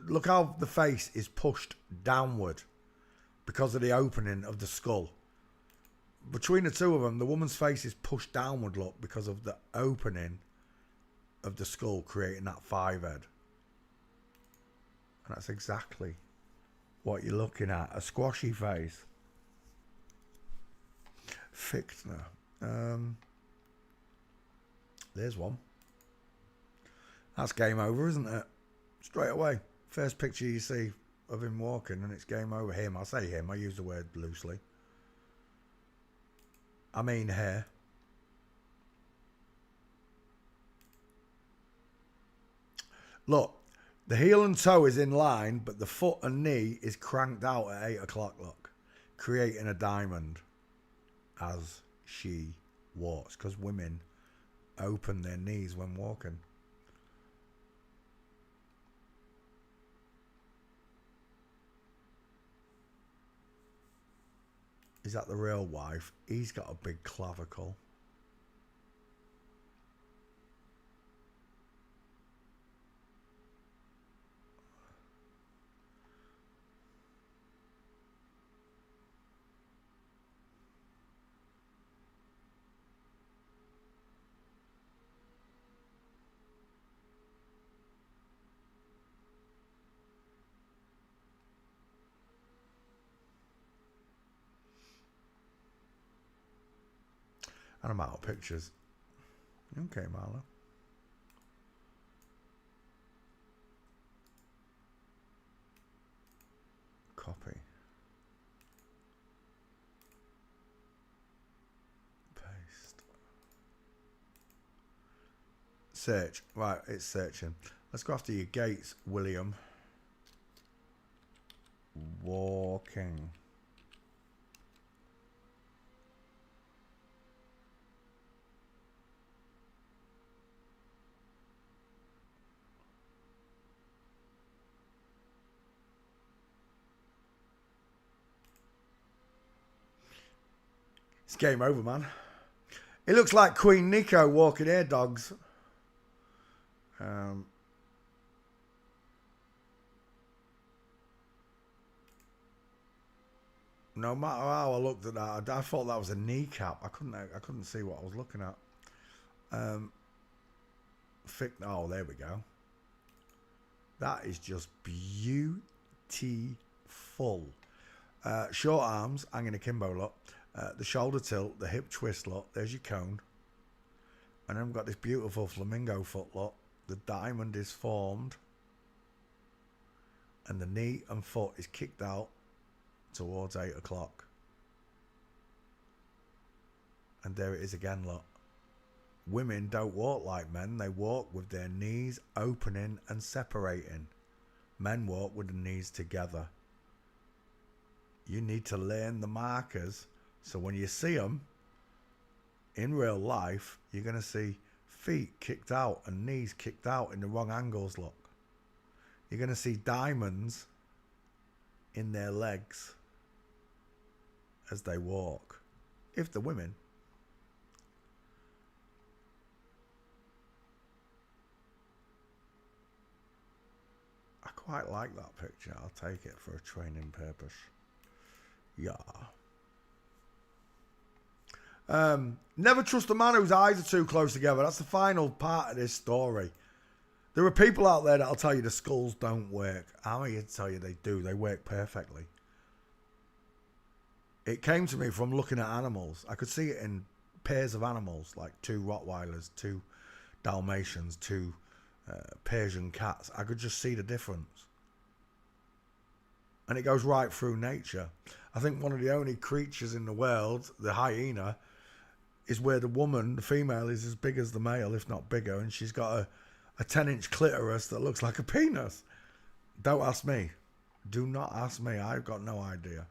Look how the face is pushed downward because of the opening of the skull. Between the two of them, the woman's face is pushed downward, look, because of the opening of the skull, creating that five head. And that's exactly what you're looking at. A squashy face. Fichtner. There's one. That's game over, isn't it? Straight away. First picture you see of him walking and it's game over. Him, I say him, I use the word loosely. I mean hair. Look, the heel and toe is in line, but the foot and knee is cranked out at 8 o'clock, look. Creating a diamond as she walks. Because women open their knees when walking. Is that the real wife? He's got a big clavicle. And I'm out of pictures. Okay, Marla. Copy. Paste. Search. Right, it's searching. Let's go after your gates, William. Walking. It's game over, man. It looks like Queen Nico walking here, dogs. No matter how I looked at that, I thought that was a kneecap. I couldn't see what I was looking at. Oh, there we go. That is just beautiful. Short arms, hanging akimbo, look. The shoulder tilt, the hip twist, look. There's your cone. And then we've got this beautiful flamingo foot, look. The diamond is formed. And the knee and foot is kicked out towards 8 o'clock. And there it is again, look. Women don't walk like men. They walk with their knees opening and separating. Men walk with the knees together. You need to learn the markers. So when you see them in real life, you're going to see feet kicked out and knees kicked out in the wrong angles, look. You're going to see diamonds in their legs as they walk. If they're women. I quite like that picture. I'll take it for a training purpose. Yeah. Never trust a man whose eyes are too close together. That's the final part of this story. There are people out there that'll tell you the skulls don't work. I'm here to tell you they do. They work perfectly. It came to me from looking at animals. I could see it in pairs of animals, like 2 Rottweilers, 2 Dalmatians, 2 Persian cats. I could just see the difference. And it goes right through nature. I think one of the only creatures in the world, the hyena, is where the woman, the female, is as big as the male, if not bigger, and she's got a 10-inch clitoris that looks like a penis. Don't ask me. Do not ask me. I've got no idea.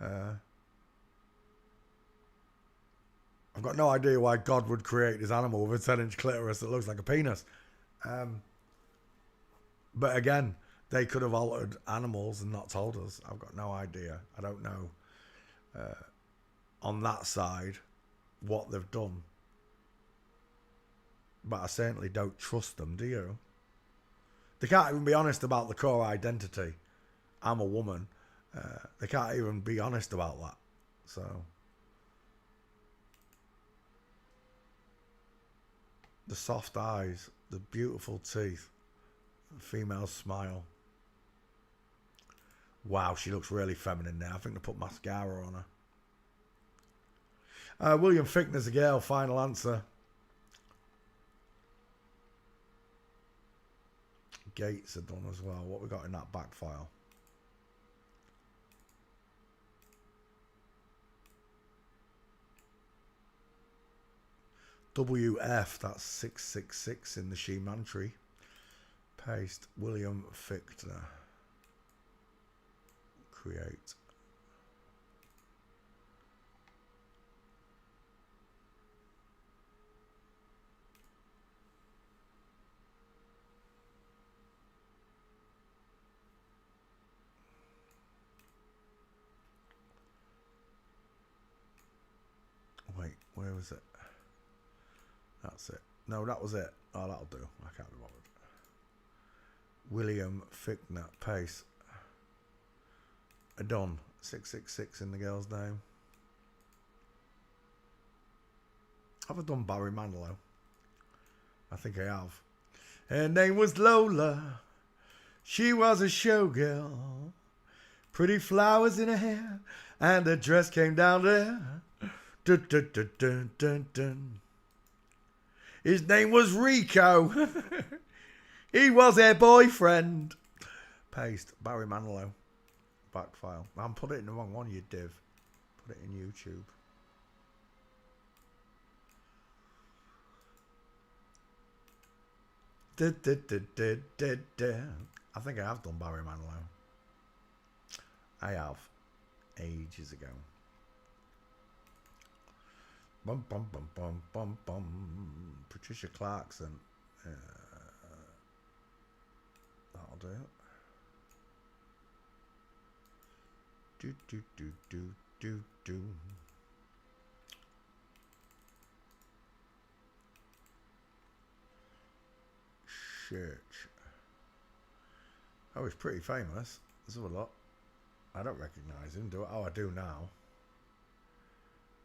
I've got no idea why God would create this animal with a 10-inch clitoris that looks like a penis. But again, they could have altered animals and not told us. I've got no idea. I don't know on that side what they've done. But I certainly don't trust them, do you? They can't even be honest about the core identity. I'm a woman. They can't even be honest about that. So the soft eyes, the beautiful teeth, female smile. Wow, she looks really feminine now. I think they put mascara on her. William Fickner's a girl, final answer. Gates are done as well. What we got in that back file? WF, that's 666 in the She-Man tree. Paste, William Fichtner. Create. Wait, where was it? That's it. No, that was it. Oh, that'll do. I can't be bothered. William Fichtner, paste. Done. 666 in the girl's name. Have I done Barry Manilow? I think I have. Her name was Lola. She was a showgirl. Pretty flowers in her hair, and the dress came down there. Dun, dun, dun, dun, dun, dun. His name was Rico. He was her boyfriend. Paste. Barry Manilow. Back file. I'm put it in the wrong one, you div. Put it in YouTube. I think I have done Barry Manilow. I have. Ages ago. Bum bum bum bum bum bum. Patricia Clarkson. That'll do it. Do do do do do do. Church. Oh, he's pretty famous. There's a lot. I don't recognise him, do I? Oh, I do now.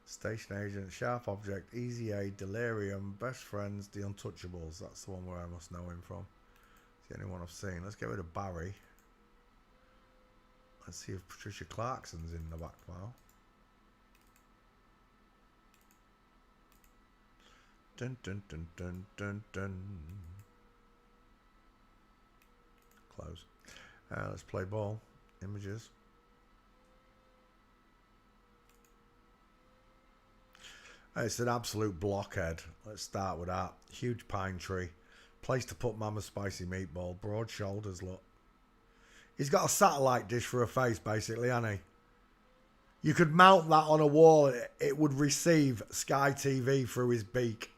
Station Agent, Sharp Object, Easy A, Delirium, Best Friends, The Untouchables. That's the one where I must know him from. It's the only one I've seen. Let's get rid of Barry. Let's see if Patricia Clarkson's in the back file. Dun dun dun dun dun dun. Close. Let's play ball. Images. It's an absolute blockhead. Let's start with that. Huge pine tree. Place to put Mama's spicy meatball. Broad shoulders, look. He's got a satellite dish for a face, basically, hasn't he? You could mount that on a wall. It would receive Sky TV through his beak.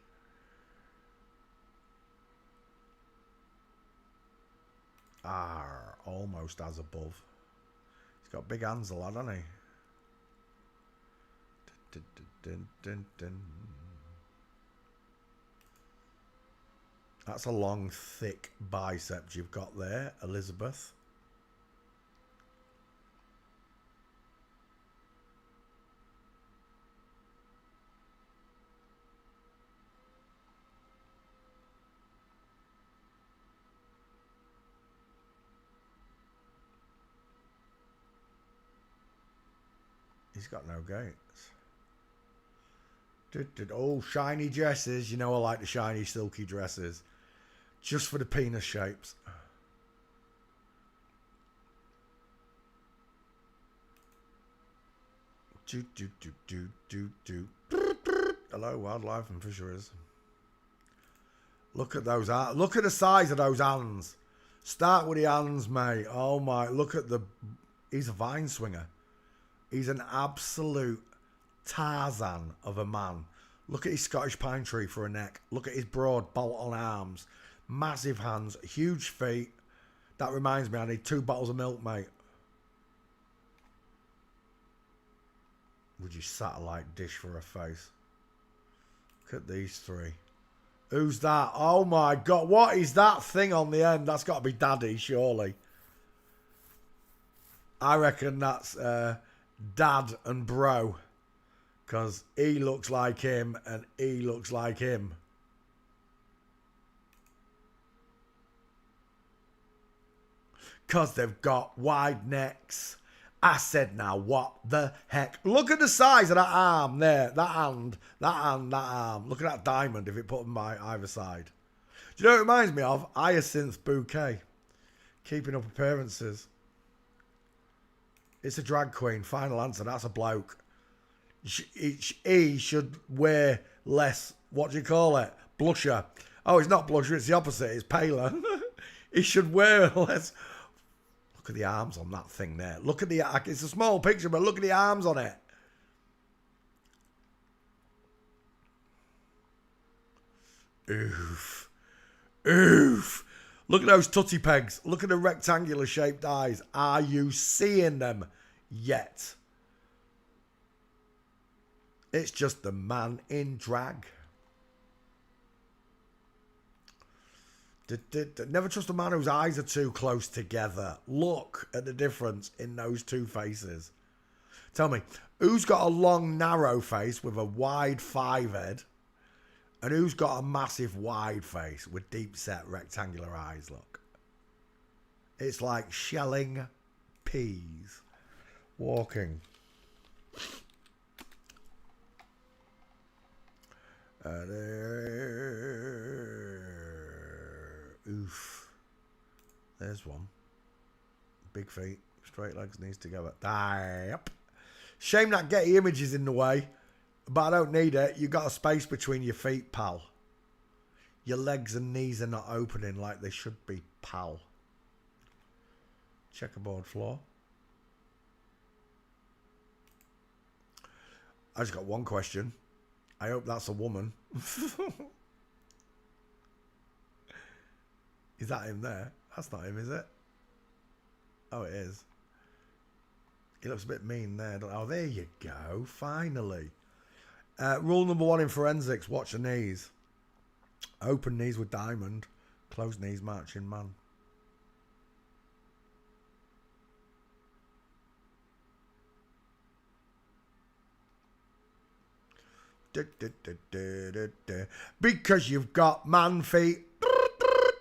Almost as above. He's got big hands, the lad, hasn't he? Dun, dun, dun, dun. That's a long, thick bicep you've got there, Elizabeth. He's got no gates. Oh, shiny dresses. You know I like the shiny, silky dresses. Just for the penis shapes. Hello, wildlife and fisheries. Look at those. Look at the size of those hands. Start with the hands, mate. Oh my! Look at the. He's a vine swinger. He's an absolute Tarzan of a man. Look at his Scottish pine tree for a neck. Look at his broad bolt-on arms. Massive hands. Huge feet. That reminds me, I need 2 bottles of milk, mate. Would you satellite dish for a face? Look at these 3. Who's that? Oh my God. What is that thing on the end? That's got to be Daddy, surely. I reckon that's Dad and Bro. Because he looks like him and he looks like him. Because they've got wide necks I said, now what the heck? Look at the size of that arm there. That hand, that arm. Look at that diamond if it put them by either side. Do you know what it reminds me of? Hyacinth Bouquet. Keeping Up Appearances. It's a drag queen. Final answer. That's a bloke. He should wear less, what do you call it? Blusher. Oh, it's not blusher. It's the opposite. It's paler. He should wear less. Look at the arms on that thing there. Look at the... It's a small picture, but look at the arms on it. Oof. Oof. Look at those tutty pegs. Look at the rectangular shaped eyes. Are you seeing them yet? It's just the man in drag. Never trust a man whose eyes are too close together. Look at the difference in those two faces. Tell me, who's got a long, narrow face with a wide five-head? And who's got a massive, wide face with deep-set, rectangular eyes? Look. It's like shelling peas. Walking. Oof. There's one. Big feet, straight legs, knees together. Yep. Shame that Getty image is in the way, but I don't need it. You got a space between your feet, pal. Your legs and knees are not opening like they should be, pal. Checkerboard floor. I just got one question. I hope that's a woman. Is that him there? That's not him, is it? Oh, it is. He looks a bit mean there. Oh, there you go. Finally. Rule number 1 in forensics. Watch the knees. Open knees with diamond. Closed knees marching man. Because you've got man feet.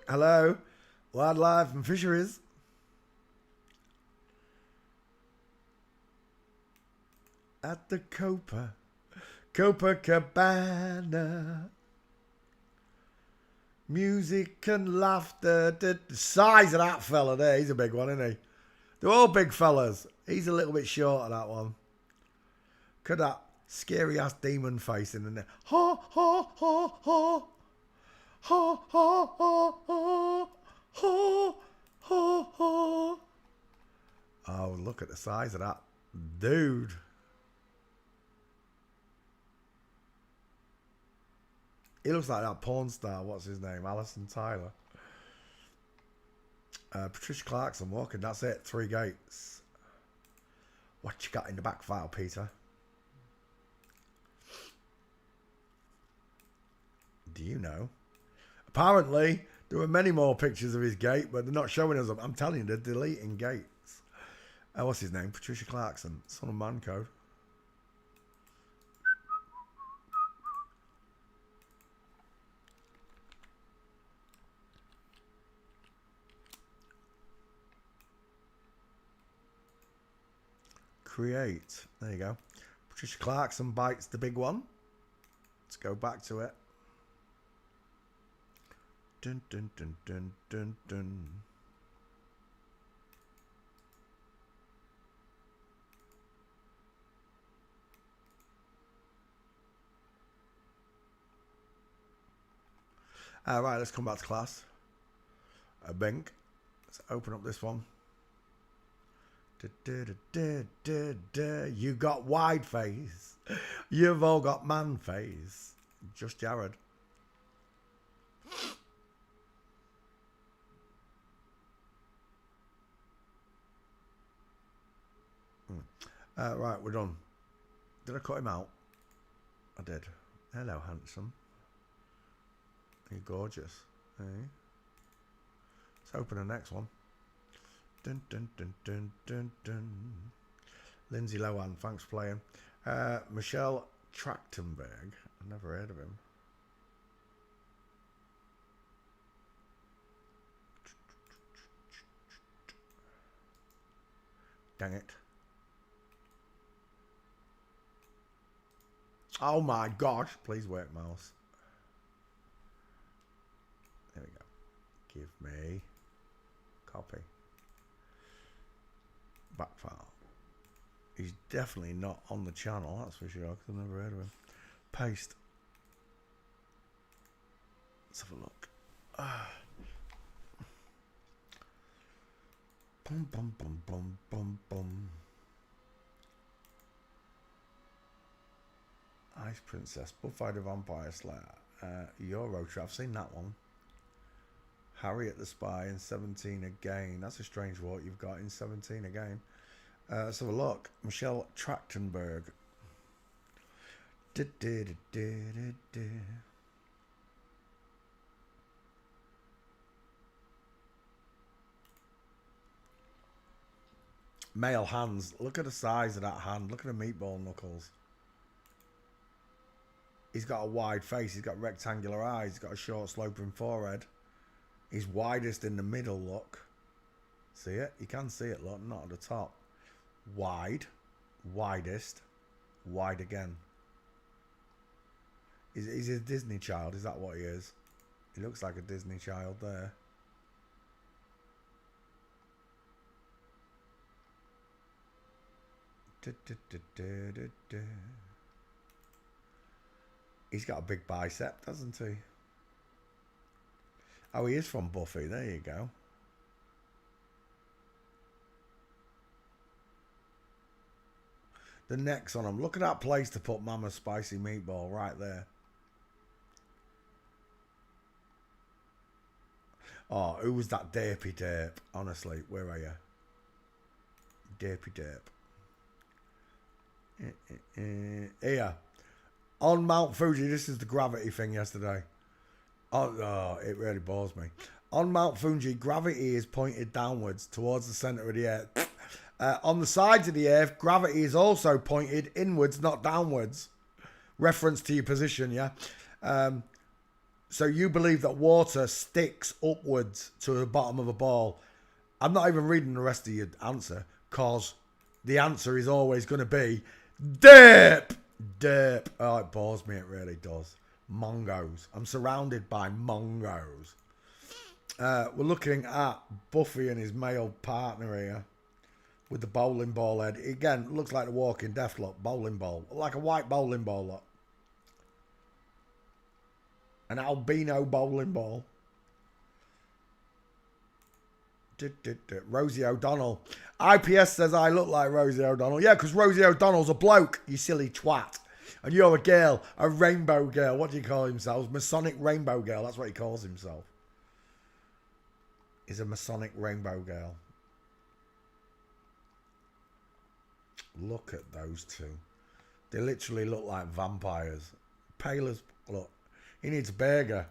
Hello, wildlife and fisheries. At the Copacabana. Music and laughter. The size of that fella there, he's a big one, isn't he? They're all big fellas. He's a little bit short of that one. Look at that scary ass demon face in there. Ha ha ha ha. Ha ha ha ha ha ha ha. Oh, look at the size of that dude. He looks like that porn star. What's his name? Alison Tyler. Patricia Clarkson walking. That's it. 3 gates. What you got in the back file, Peter? Do you know? Apparently, there were many more pictures of his gate, but they're not showing us them. I'm telling you, they're deleting gates. What's his name? Patricia Clarkson. Son of Man Code. Create. There you go. Patricia Clarkson bites the big one. Let's go back to it. Dun, dun, dun, dun, dun, dun. Right, let's come back to class. Bink. Let's open up this one. You got wide face. You've all got man face. Just Jared. Right, we're done. Did I cut him out? I did. Hello, handsome. You're gorgeous. Hey. Let's open the next one. Dun, dun, dun, dun, dun, dun. Lindsay Lohan, thanks for playing. Michelle Trachtenberg. I've never heard of him. Dang it. Oh my gosh. Please work, mouse. There we go. Give me copy. Back file. He's definitely not on the channel, that's for sure, because I've never heard of him. Paste. Let's have a look. Bum, bum, bum, bum, bum, bum. Ice Princess, Bullfighter Vampire Slayer, Euro Trap, I've seen that one. Harriet the Spy in 17 Again. That's a strange what you've got in 17 Again. Let's have a look. Michelle Trachtenberg. Male hands. Look at the size of that hand. Look at the meatball knuckles. He's got a wide face. He's got rectangular eyes. He's got a short sloping forehead. He's widest in the middle, look. See it? You can see it, look. Not at the top. Wide. Widest. Wide again. He's a Disney child. Is that what he is? He looks like a Disney child there. He's got a big bicep, doesn't he? Oh, he is from Buffy. There you go. The next on him. Look at that place to put Mama's Spicy Meatball right there. Oh, who was that Derpy Derp? Honestly, where are you? Derpy Derp. Here. On Mount Fuji, this is the gravity thing yesterday. Oh, it really bores me. On Mount Fuji, gravity is pointed downwards towards the centre of the earth. On the sides of the earth, gravity is also pointed inwards, not downwards. Reference to your position, yeah? So you believe that water sticks upwards to the bottom of a ball. I'm not even reading the rest of your answer, because the answer is always going to be derp. Derp. Oh, it bores me, it really does. Mongos. I'm surrounded by mongos. We're looking at Buffy and his male partner here with the bowling ball head. Again, looks like the Walking Death look. Bowling ball. Like a white bowling ball look. An albino bowling ball. Rosie O'Donnell. IPS says I look like Rosie O'Donnell. Yeah, because Rosie O'Donnell's a bloke, you silly twat. And you're a girl, a rainbow girl. What do you call himself? Masonic rainbow girl. That's what he calls himself. He's a Masonic rainbow girl. Look at those two. They literally look like vampires. Pale as... Look. He needs a burger.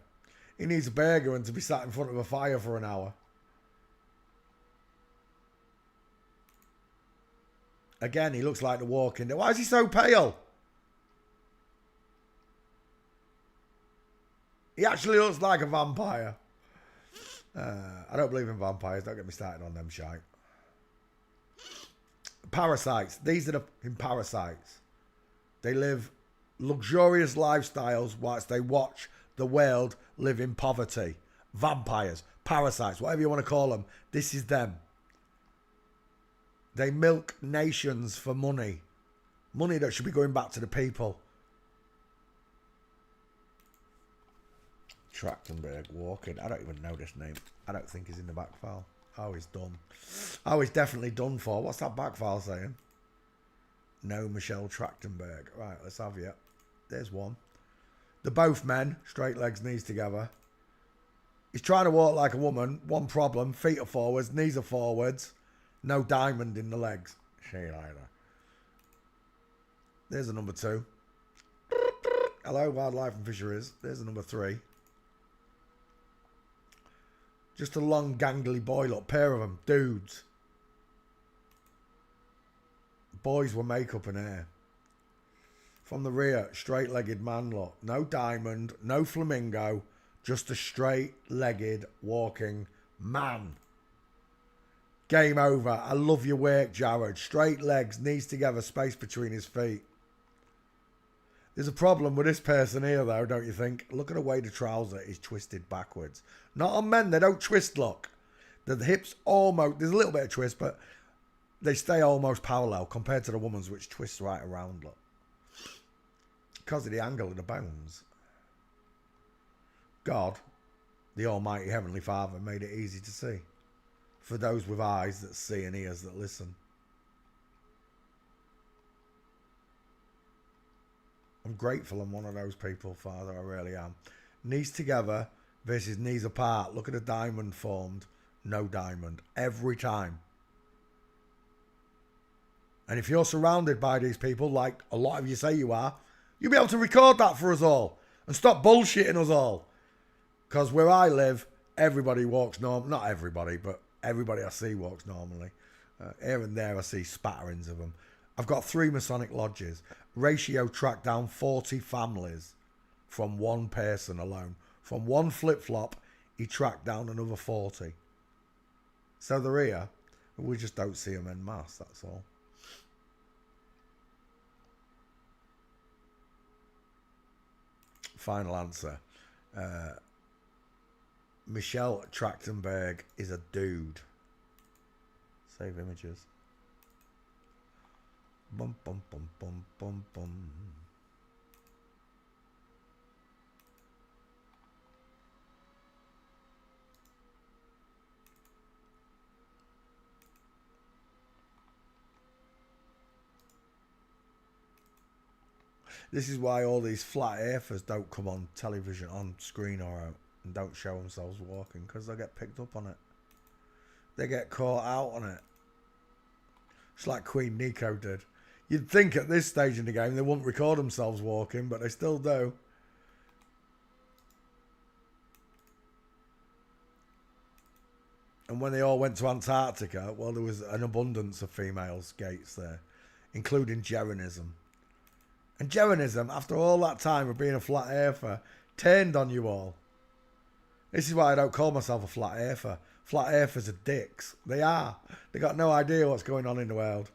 He needs a burger and to be sat in front of a fire for an hour. Again, he looks like the Walking Dead. Why is he so pale? He actually looks like a vampire. I don't believe in vampires. Don't get me started on them shite. Parasites. These are the parasites. They live luxurious lifestyles whilst they watch the world live in poverty. Vampires. Parasites. Whatever you want to call them. This is them. They milk nations for money. Money that should be going back to the people. Trachtenberg walking. I don't even know this name. I don't think he's in the back file. Oh, he's done. Oh, he's definitely done for. What's that back file saying? No, Michelle Trachtenberg. Right, let's have you. There's one. They're both men. Straight legs, knees together. He's trying to walk like a woman. One problem. Feet are forwards. Knees are forwards. No diamond in the legs. See you later. There's the number 2. Hello, wildlife and fisheries. There's the number 3. Just a long, gangly boy, look. Pair of them. Dudes. Boys with makeup and hair. From the rear, straight-legged man, look. No diamond, no flamingo. Just a straight-legged walking man. Game over. I love your work, Jared. Straight legs, knees together, space between his feet. There's a problem with this person here, though, don't you think? Look at the way the trouser is twisted backwards. Not on men, they don't twist, look. The hips almost, there's a little bit of twist, but they stay almost parallel compared to the woman's, which twists right around, look. Because of the angle of the bones. God, the Almighty Heavenly Father, made it easy to see. For those with eyes that see and ears that listen. I'm grateful I'm one of those people, Father, I really am. Knees together versus knees apart. Look at a diamond formed. No diamond. Every time. And if you're surrounded by these people, like a lot of you say you are, you'll be able to record that for us all. And stop bullshitting us all. Because where I live, everybody walks normal. Not everybody, but everybody I see walks normally. Here and there I see spatterings of them. I've got 3 Masonic lodges. Ratio tracked down 40 families from one person alone. From one flip-flop, he tracked down another 40. So they're here. We just don't see them en masse, that's all. Final answer. Michelle Trachtenberg is a dude. Save images. Bum, bum, bum, bum, bum, bum. This is why all these flat earthers don't come on television, on screen, or and don't show themselves walking, because they'll get picked up on it. They get caught out on it. It's like Queen Nico did. You'd think at this stage in the game they wouldn't record themselves walking, but they still do. And when they all went to Antarctica, well, there was an abundance of female skates there, including Jeranism. And Jeranism, after all that time of being a flat earther, turned on you all. This is why I don't call myself a flat earther. Flat earthers are dicks. They are. They got no idea what's going on in the world.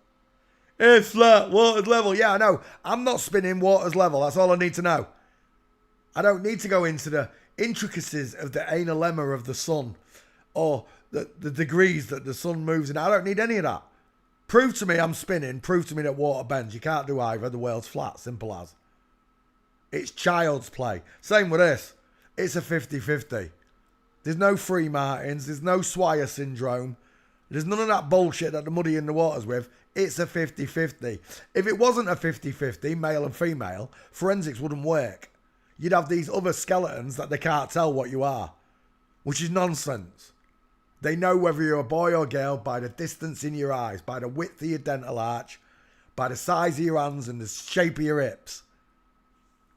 It's flat, water's level. Yeah, I know. I'm not spinning water's level. That's all I need to know. I don't need to go into the intricacies of the analemma of the sun or the degrees that the sun moves in. I don't need any of that. Prove to me I'm spinning. Prove to me that water bends. You can't do either. The world's flat. Simple as. It's child's play. Same with this. It's a 50-50. There's no free martins. There's no Swire syndrome. There's none of that bullshit that they're muddying the waters with. It's a 50-50. If it wasn't a 50-50, male and female, forensics wouldn't work. You'd have these other skeletons that they can't tell what you are, which is nonsense. They know whether you're a boy or girl by the distance in your eyes, by the width of your dental arch, by the size of your hands and the shape of your hips.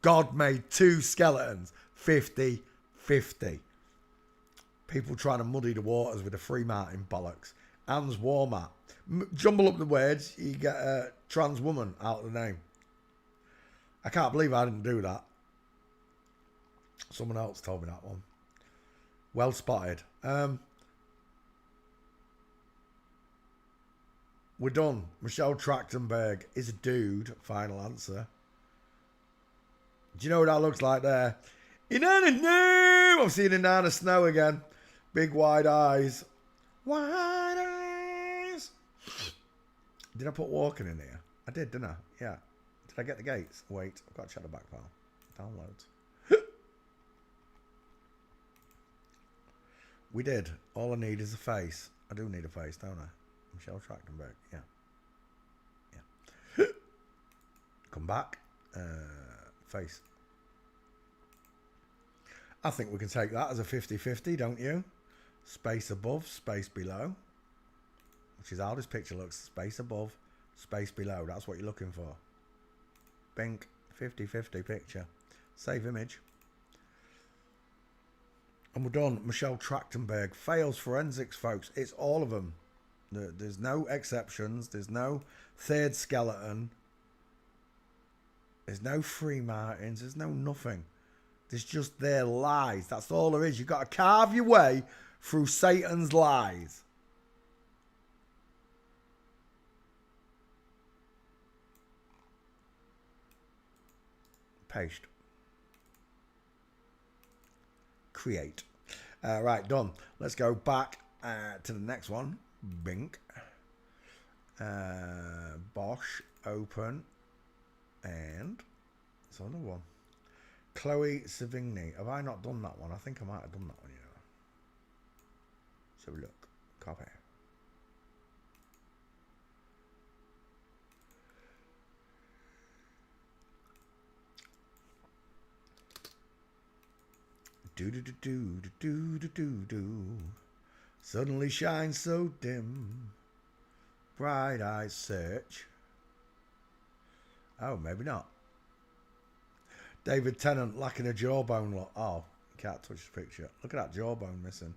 God made 2 skeletons, 50-50. People trying to muddy the waters with a free martin bollocks. Hans Warmat. Jumble up the words, you get a trans woman out of the name. I can't believe I didn't do that. Someone else told me that one. Well spotted. We're done. Michelle Trachtenberg is a dude. Final answer. Do you know what that looks like there? Inanna Snow! I'm seeing Inanna Snow again. Big wide eyes. Wide eyes. Did I put walking in here? I did, didn't I? Yeah. Did I get the gates? Wait, I've got to check the back file. Downloads. We did. All I need is a face. I do need a face, don't I? Michelle Trachtenberg. Yeah. Yeah. Come back. Face. I think we can take that as a 50-50, don't you? Space above, space below. Which is how this picture looks. Space above, space below. That's what you're looking for. Bink. 50-50 picture. Save image. And we're done. Michelle Trachtenberg fails forensics, folks. It's all of them. There's no exceptions. There's no third skeleton. There's no free martins. There's no nothing. There's just their lies. That's all there is. You've got to carve your way through Satan's lies. Paste. Create. Right, done. Let's go back to the next one. Bink. Bosch. Open. And it's another one. Chloe Savigny. Have I not done that one? I think I might have done that one, you know. So look. Copy. Do do do do do do do do. Suddenly shines so dim. Bright eyes search. Oh, maybe not. David Tennant lacking a jawbone. Look. Oh, can't touch the picture. Look at that jawbone missing.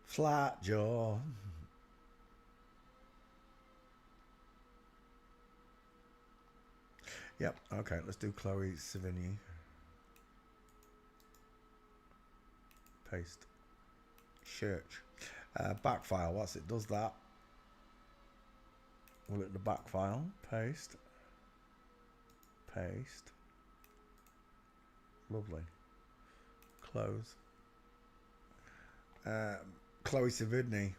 Flat jaw. Yep, okay, let's do Chloe Savigny. Paste. Search. Back file, what's it? Does that. We'll look at the back file. Paste. Paste. Lovely. Close. Chloe Savigny.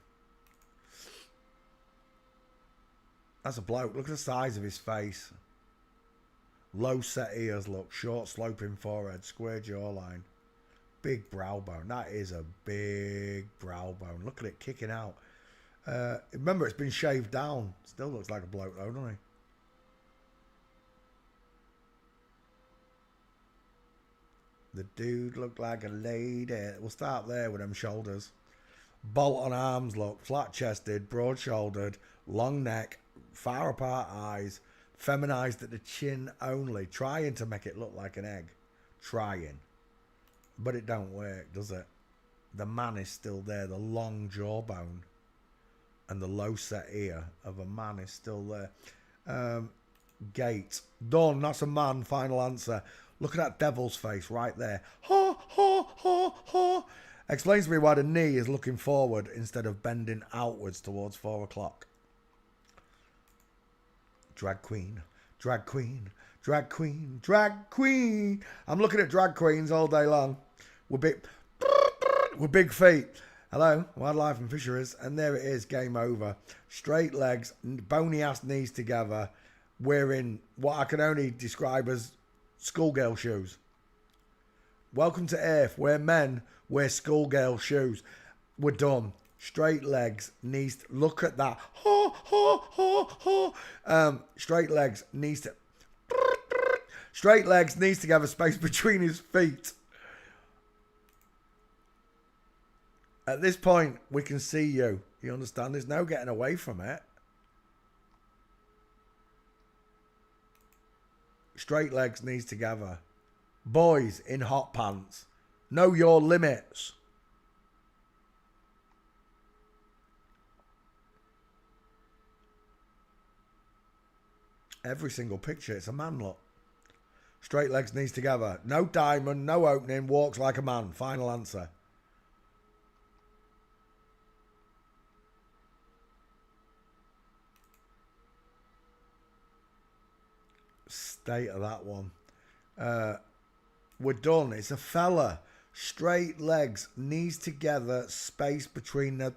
That's a bloke. Look at the size of his face. Low set ears, look. Short sloping forehead. Square jawline. Big brow bone. That is a big brow bone. Look at it kicking out. Remember, it's been shaved down. Still looks like a bloke though, doesn't he? The dude looked like a lady. We'll start there with them shoulders. Bolt on arms, look. Flat chested, broad shouldered, long neck, far apart eyes. Feminized at the chin only. Trying to make it look like an egg. Trying. But it don't work, does it? The man is still there. The long jawbone and the low set ear of a man is still there. Gait. Done. That's a man. Final answer. Look at that devil's face right there. Ha, ha, ha, ha. Explains to me why the knee is looking forward instead of bending outwards towards 4 o'clock. Drag queen, drag queen, drag queen, drag queen. I'm looking at drag queens all day long. With big feet. Hello, wildlife and fisheries. And there it is, game over. Straight legs, bony ass knees together, wearing what I can only describe as schoolgirl shoes. Welcome to Earth, where men wear schoolgirl shoes. We're done. Straight legs, knees. Look at that. Ha, ha, ha, ha. Straight legs, knees to. Straight legs, knees together, space between his feet. At this point, we can see you. You understand? There's no getting away from it. Straight legs, knees together. Boys in hot pants. Know your limits. Every single picture, it's a man look. Straight legs, knees together. No diamond, no opening, walks like a man. Final answer. State of that one. We're done. It's a fella. Straight legs, knees together, space between the...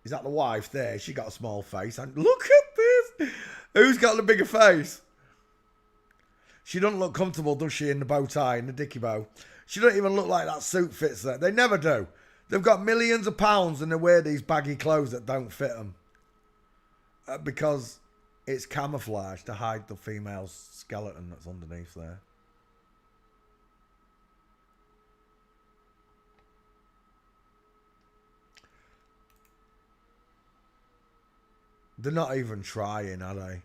Is that the wife there? She got a small face. And look at this. Who's got the bigger face? She doesn't look comfortable, does she, in the bow tie and the dicky bow? She doesn't even look like that suit fits her. They never do. They've got millions of pounds and they wear these baggy clothes that don't fit them. Because it's camouflage to hide the female's skeleton that's underneath there. They're not even trying, are they?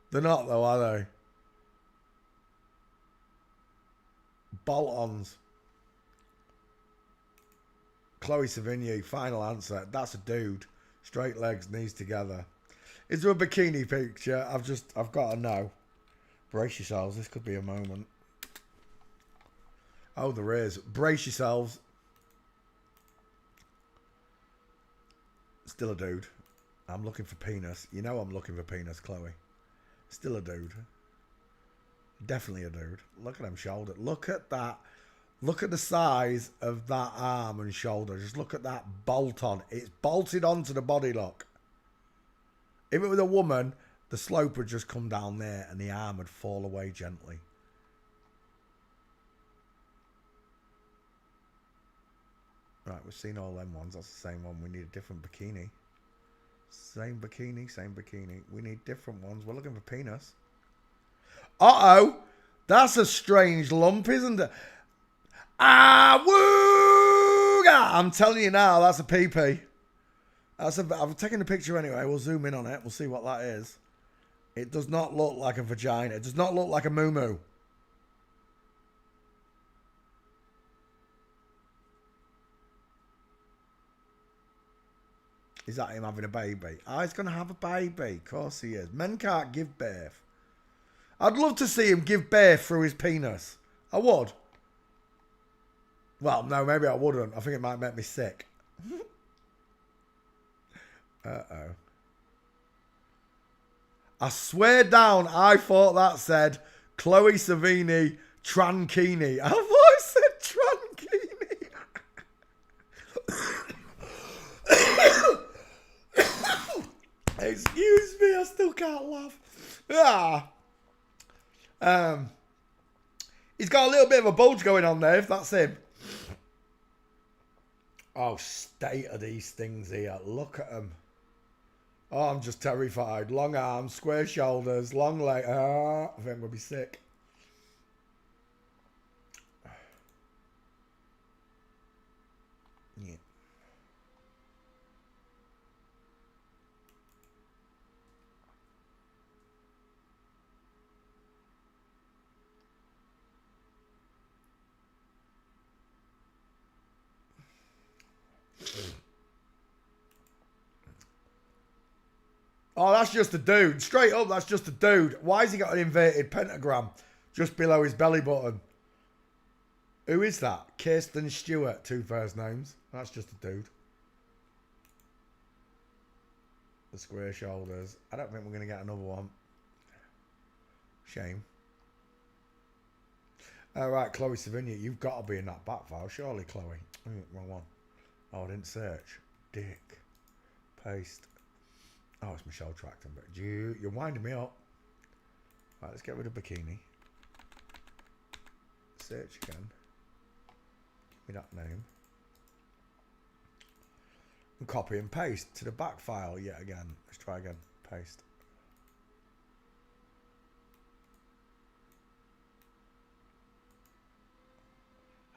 They're not, though, are they? Bolt-ons. Chloe Savigny, final answer. That's a dude. Straight legs, knees together. Is there a bikini picture? I've got to know. Brace yourselves. This could be a moment. Oh, there is. Brace yourselves. Still a dude. I'm looking for penis. You know I'm looking for penis, Chloe. Still a dude. Definitely a dude. Look at them shoulder. Look at that. Look at the size of that arm and shoulder. Just look at that bolt on. It's bolted onto the body, look. If it was a woman, the slope would just come down there and the arm would fall away gently. Right, we've seen all them ones. That's the same one. We need a different bikini. Same bikini, same bikini. We need different ones. We're looking for penis. Uh-oh. That's a strange lump, isn't it? Ah, woo! I'm telling you now, that's a pee-pee. I'm taking a picture anyway. We'll zoom in on it. We'll see what that is. It does not look like a vagina. It does not look like a moo-moo. Is that him having a baby? Oh, he's going to have a baby. Of course he is. Men can't give birth. I'd love to see him give birth through his penis. I would. Well, no, maybe I wouldn't. I think it might make me sick. Uh-oh. I swear down, I thought that said Chloe Savini Trankini. I thought it said Trankini. Excuse me, I still can't laugh. He's got a little bit of a bulge going on there, if that's him. Oh, state of these things here. Look at them. Oh, I'm just terrified. Long arms, square shoulders, long leg. I think I'm going to be sick. Yeah. Oh, that's just a dude. Straight up, that's just a dude. Why has he got an inverted pentagram just below his belly button? Who is that? Kirsten Stewart, 2 first names. That's just a dude. The square shoulders. I don't think we're going to get another one. Shame. All right, Chloe Savini, you've got to be in that back file. Surely, Chloe. Wrong one. Oh, I didn't search. Dick. Paste. Oh, it's Michelle Trachtenberg. But you're winding me up. Right, let's get rid of bikini. Search again. Give me that name. And copy and paste to the back file yet again. Let's try again. Paste.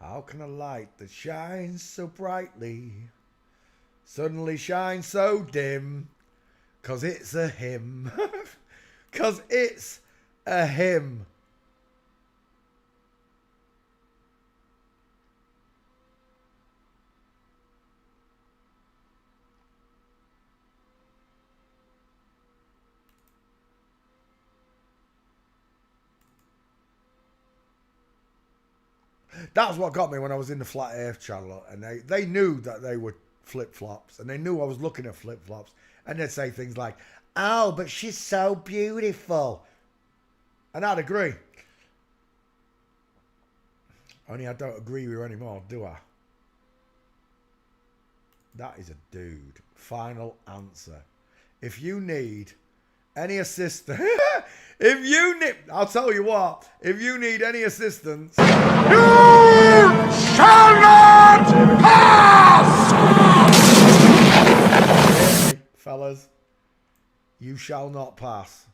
How can a light that shines so brightly suddenly shine so dim? 'Cause it's a him. 'Cause it's a him. That's what got me when I was in the Flat Earth channel, and they knew that they were flip-flops, and they knew I was looking at flip-flops, and they'd say things like, oh, but she's so beautiful. And I'd agree. Only I don't agree with her anymore, do I? That is a dude. Final answer. If you need any assistance, I'll tell you what, if you need any assistance, you shall not pass! Fellas, you shall not pass.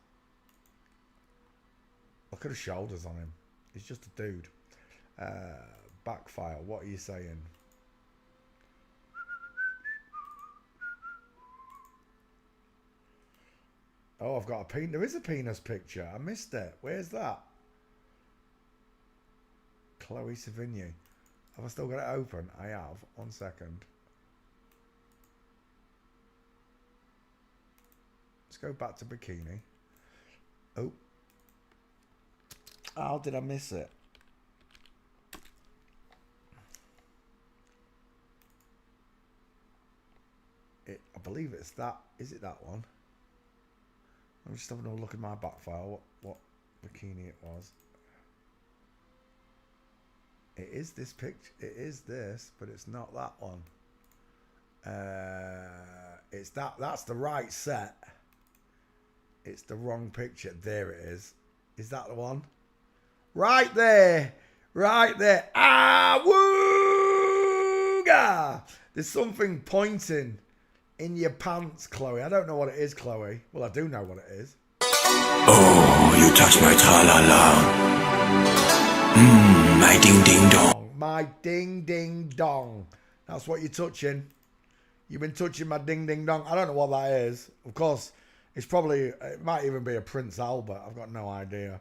Look at the shoulders on him. He's just a dude. Back file, what are you saying? Oh, I've got a penis. There is a penis picture. I missed it. Where's that? Chloe Savigny. Have I still got it open? I have. 1 second. Let's go back to bikini. Oh. How did I miss it? I believe it's that. Is it that one? I'm just having a look at my back file. What bikini it was. It is this picture. It is this, but it's not that one. It's that. That's the right set. It's the wrong picture. There it is. Is that the one? Right there. Right there. Ah, wooga! There's something pointing in your pants, Chloe. I don't know what it is, Chloe. Well, I do know what it is. Oh, you touch my tra-la-la. My ding-ding-dong. My ding-ding-dong. That's what you're touching. You've been touching my ding-ding-dong. I don't know what that is. Of course, it's probably, it might even be a Prince Albert. I've got no idea.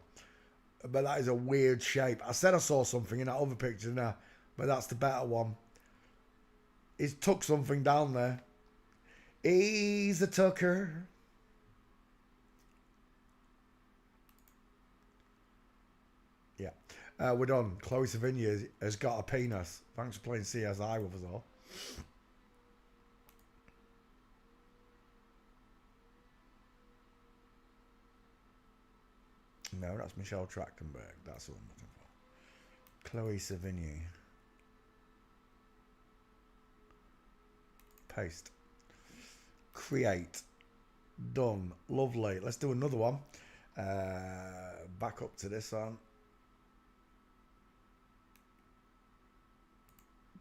But that is a weird shape. I said I saw something in that other picture now, but that's the better one. He's tucked something down there. He's a tucker. Yeah. We're done. Chloe Sevigny has got a penis. Thanks for playing CSI with us all. No, that's Michelle Trachtenberg. That's what I'm looking for. Chloe Sevigny. Paste. Create. Done. Lovely. Let's do another one. Back up to this one.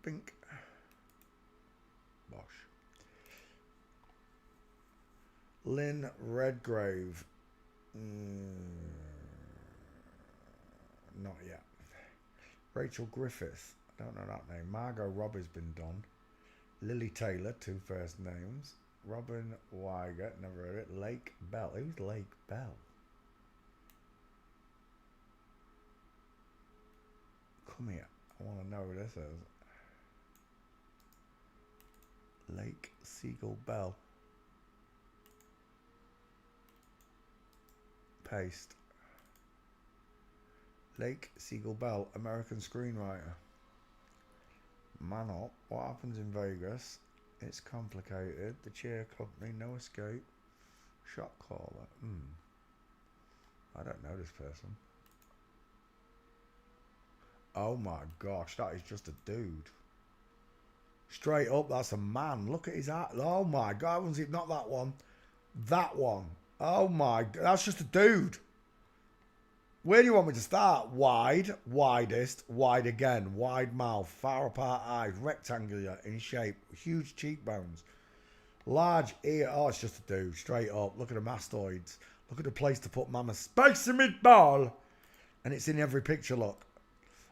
Bink. Bosh. Lynn Redgrave. Not yet. Rachel Griffith. I don't know that name. Margot Robbie's been done. Lily Taylor, 2 first names. Robin Weigert, never heard it. Lake Bell. Who's Lake Bell? Come here. I want to know who this is. Lake Siegel Bell. Paste. Lake Siegel Bell, American screenwriter. Man up. What happens in Vegas? It's complicated. The Cheer Company, No Escape. Shot caller. I don't know this person. Oh my gosh, that is just a dude. Straight up, that's a man. Look at his eye. Oh my God, not that one. That one. Oh my God, that's just a dude. Where do you want me to start? Wide, widest, wide again, wide mouth, far apart eyes, rectangular in shape, huge cheekbones, large ear. Oh, it's just a dude, straight up. Look at the mastoids. Look at the place to put mama's spicy meatball. And it's in every picture, look.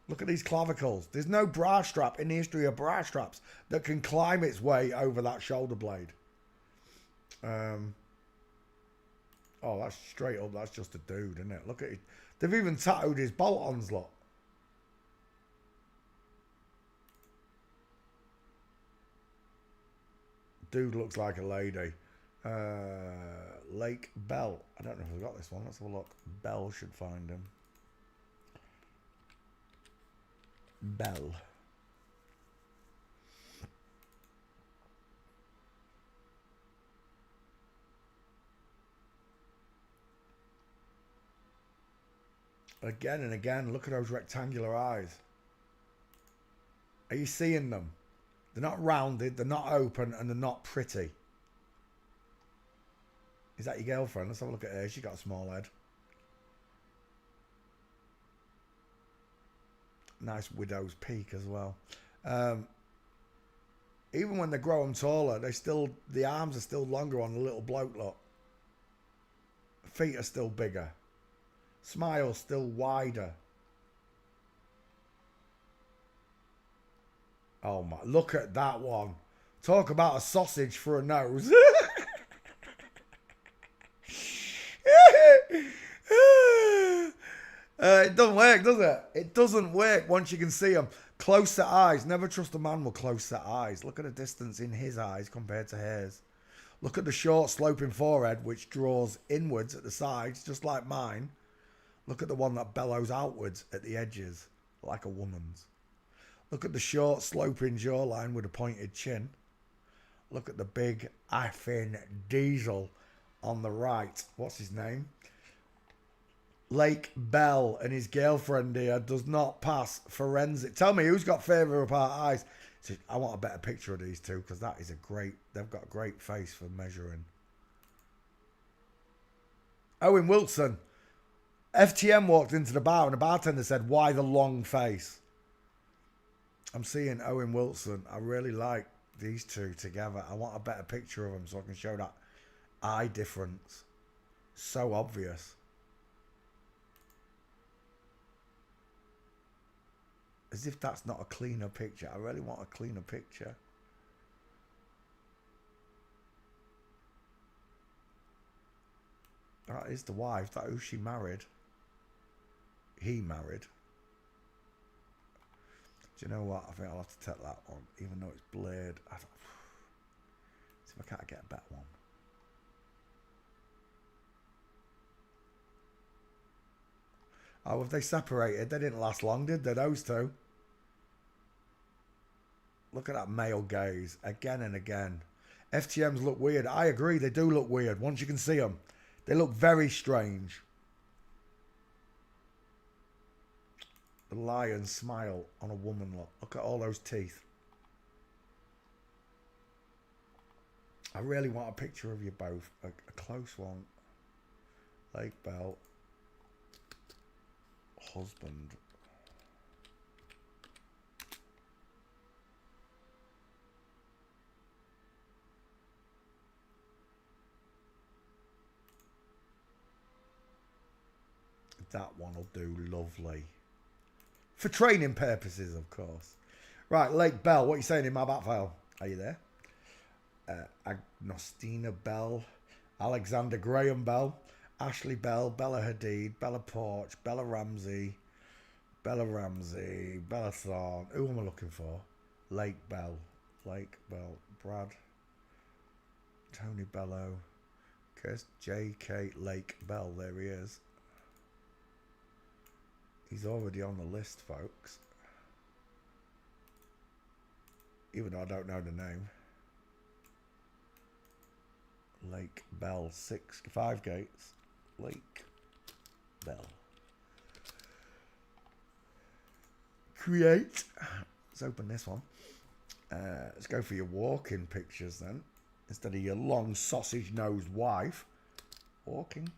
Look at these clavicles. There's no bra strap in the history of bra straps that can climb its way over that shoulder blade. Oh, that's straight up. That's just a dude, isn't it? Look at it. They've even tattooed his bolt-ons, look. Dude looks like a lady. Lake Bell. I don't know if I've got this one. Let's have a look. Bell should find him. Bell. Again and again, look at those rectangular eyes. Are you seeing them? They're not rounded, they're not open, and they're not pretty. Is that your girlfriend? Let's have a look at her. She's got a small head. Nice widow's peak as well. Even when they grow them taller, the arms are still longer on the little bloke, look. Feet are still bigger. Smile still wider. Oh my, look at that one. Talk about a sausage for a nose. It doesn't work, does it? It doesn't work once you can see them. Close set eyes. Never trust a man with close set eyes. Look at the distance in his eyes compared to hers. Look at the short sloping forehead which draws inwards at the sides, just like mine. Look at the one that bellows outwards at the edges, like a woman's. Look at the short sloping jawline with a pointed chin. Look at the big effing diesel on the right. What's his name? Lake Bell and his girlfriend here does not pass forensic. Tell me who's got favourable part eyes. So I want a better picture of these two because that is a great. They've got a great face for measuring. Owen Wilson. FTM walked into the bar and the bartender said, "Why the long face?" I'm seeing Owen Wilson. I really like these two together. I want a better picture of them so I can show that eye difference. So obvious. As if that's not a cleaner picture. I really want a cleaner picture. That is the wife. That who she married. He married. Do you know what? I think I'll have to take that one. Even though it's blurred. See if I can't get a better one. Oh, if they separated, they didn't last long, did they? Those two. Look at that male gaze again and again. FTMs look weird. I agree, they do look weird. Once you can see them, they look very strange. The lion smile on a woman. Look at all those teeth. I really want a picture of you both. A close one. Lake Bell. Husband. That one will do lovely. For training purposes, of course. Right, Lake Bell, what are you saying in my back file? Are you there? Agnostina Bell, Alexander Graham Bell, Ashley Bell, Bella Hadid, Bella Porch, Bella Ramsey, Bella Thorne. Who am I looking for? Lake Bell, Brad, Tony Bello, Kirst, J.K. Lake Bell, there he is. He's already on the list, folks. Even though I don't know the name. Lake Bell, 5 gates. Lake Bell. Create. Let's open this one. Let's go for your walking pictures then. Instead of your long sausage-nosed wife. Walking.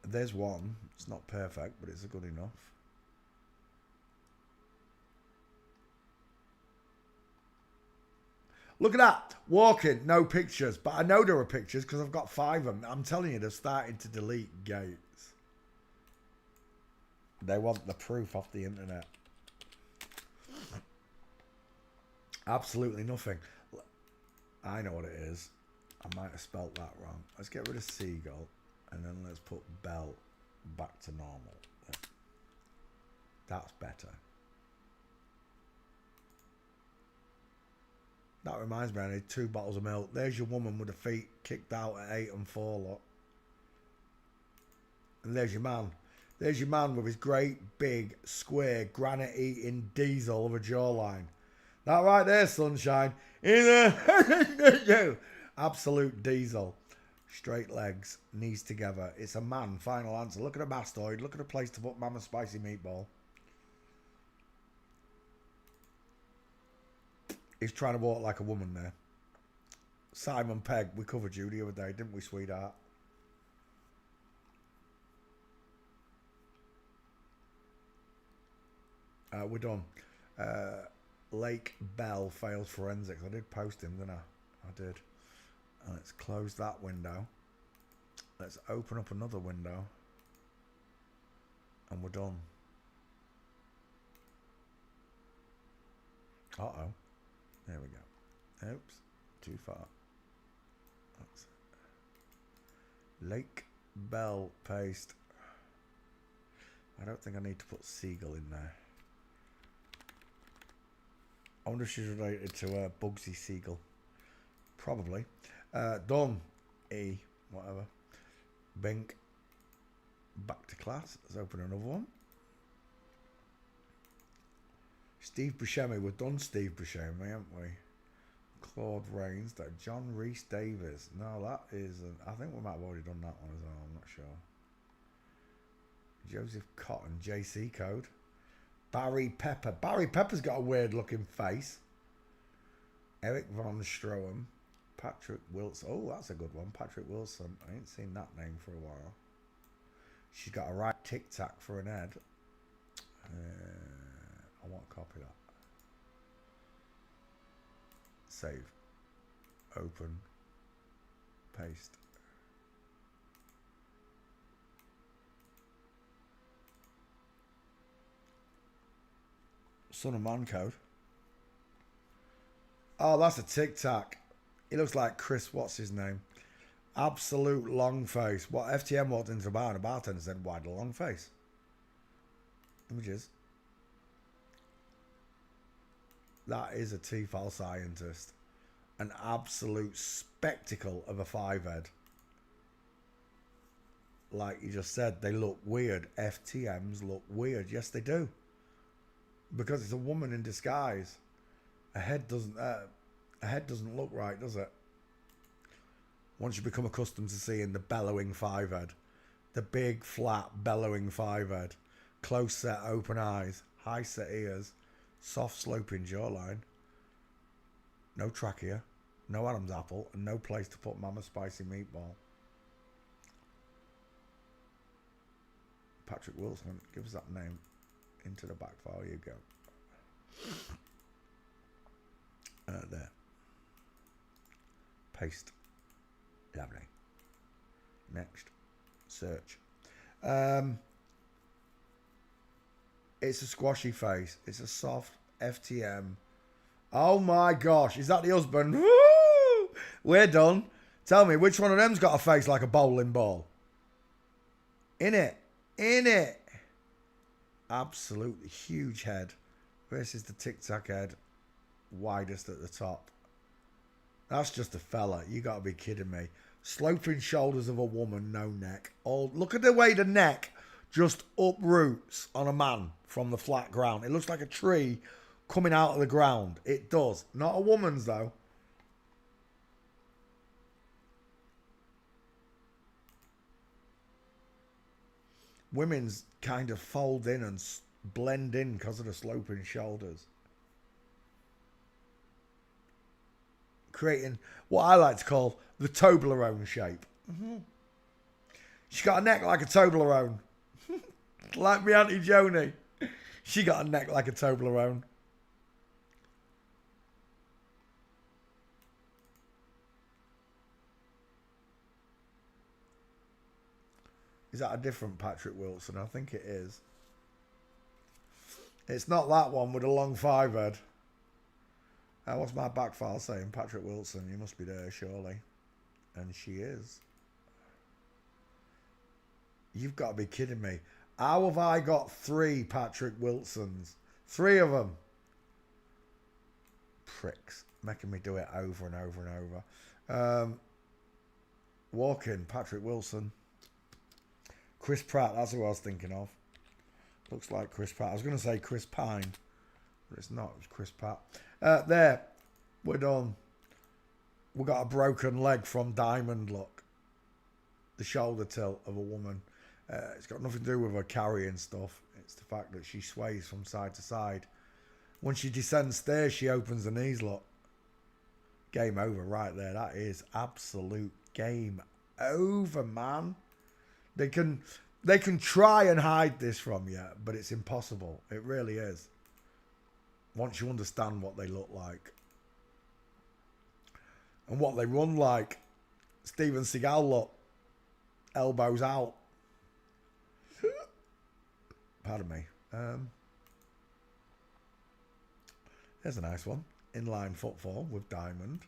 There's one. It's not perfect, but it's good enough. Look at that. Walking, no pictures. But I know there are pictures because I've got 5 of them. I'm telling you, they're starting to delete gates. They want the proof off the internet. Absolutely nothing. I know what it is. I might have spelt that wrong. Let's get rid of seagull. And then let's put Bell back to normal. That's better. That reminds me, I need 2 bottles of milk. There's your woman with her feet kicked out at 8 and 4, look. And there's your man. There's your man with his great, big, square, granite-eating diesel of a jawline. That right there, sunshine. Absolute diesel. Straight legs, knees together. It's a man, final answer. Look at a mastoid. Look at a place to put Mama Spicy Meatball. He's trying to walk like a woman there. Simon Pegg, we covered you the other day, didn't we, sweetheart? We're done. Lake Bell fails forensics. I did post him, didn't I? I did. Let's close that window. Let's open up another window. And we're done. Uh-oh. There we go. Oops. Too far. That's it. Lake Bell paste. I don't think I need to put seagull in there. I wonder if she's related to Bugsy Seagull. Probably. Done. E. Whatever. Bink. Back to class. Let's open another one. 2 bottles of milk. There's your woman with her feet kicked out at 8 and 4, look. And there's your man. There's your man with his great, big, square, granite-eating diesel of a jawline. That right there, sunshine. Steve Buscemi. We've done Steve Buscemi, haven't we? Claude Rains. That John Rhys Davies. No, that is... I think we might have already done that one as well. I'm not sure. Joseph Cotton. JC Code. Barry Pepper. Barry Pepper's got a weird looking face. Eric Von Stroheim. Patrick Wilson. Oh, that's a good one. Patrick Wilson. I ain't seen that name for a while. She's got a right tic-tac for an head. I want to copy that. Save. Open. Paste. Son of Man code. Oh, that's a tic-tac. He looks like Chris, what's his name? Absolute long face. What FTM walked into the bar and a bartender said, why the long face? Images. That is a T-file scientist. An absolute spectacle of a 5-head. Like you just said, they look weird. FTMs look weird. Yes, they do. Because it's a woman in disguise. A head doesn't look right, does it? Once you become accustomed to seeing the bellowing 5-head. The big, flat, bellowing 5-head. Close set, open eyes. High set ears. Soft sloping jawline. No trachea. No Adam's apple. And no place to put Mama Spicy Meatball. Patrick Wilson. Give us that name. Into the back file you go. There. Paste. Lovely. Next. Search. It's a squashy face. It's a soft FTM. Oh my gosh. Is that the husband? Woo! We're done. Tell me, which one of them's got a face like a bowling ball? In it. In it. Absolutely huge head. This is the tic-tac head. Widest at the top. That's just a fella. You gotta be kidding me. Sloping shoulders of a woman, no neck. Oh, look at the way the neck just uproots on a man from the flat ground. It looks like a tree coming out of the ground. It does. Not a woman's though. Women's kind of fold in and blend in because of the sloping shoulders. Creating what I like to call the Toblerone shape. She's got a neck like a Toblerone. Like my Auntie Joni. She got a neck like a Toblerone. Is that a different Patrick Wilson? I think it is. It's not that one with a long 5-head. What's my back file saying? Patrick Wilson, you must be there, surely. And she is. You've got to be kidding me. How have I got 3 Patrick Wilsons? 3 of them. Pricks. Making me do it over and over and over. Walking, Patrick Wilson. Chris Pratt, that's who I was thinking of. Looks like Chris Pratt. I was going to say Chris Pine. But it's not. It's Chris Pratt. There. We're done. We got a broken leg from Diamond, look. The shoulder tilt of a woman. It's got nothing to do with her carrying stuff. It's the fact that she sways from side to side. When she descends stairs, she opens her knees, look. Game over right there. That is absolute game over, man. They can try and hide this from you, but it's impossible. It really is. Once you understand what they look like. And what they run like. Steven Seagal look. Elbows out. Pardon me. There's a nice one. Inline footfall with Diamond.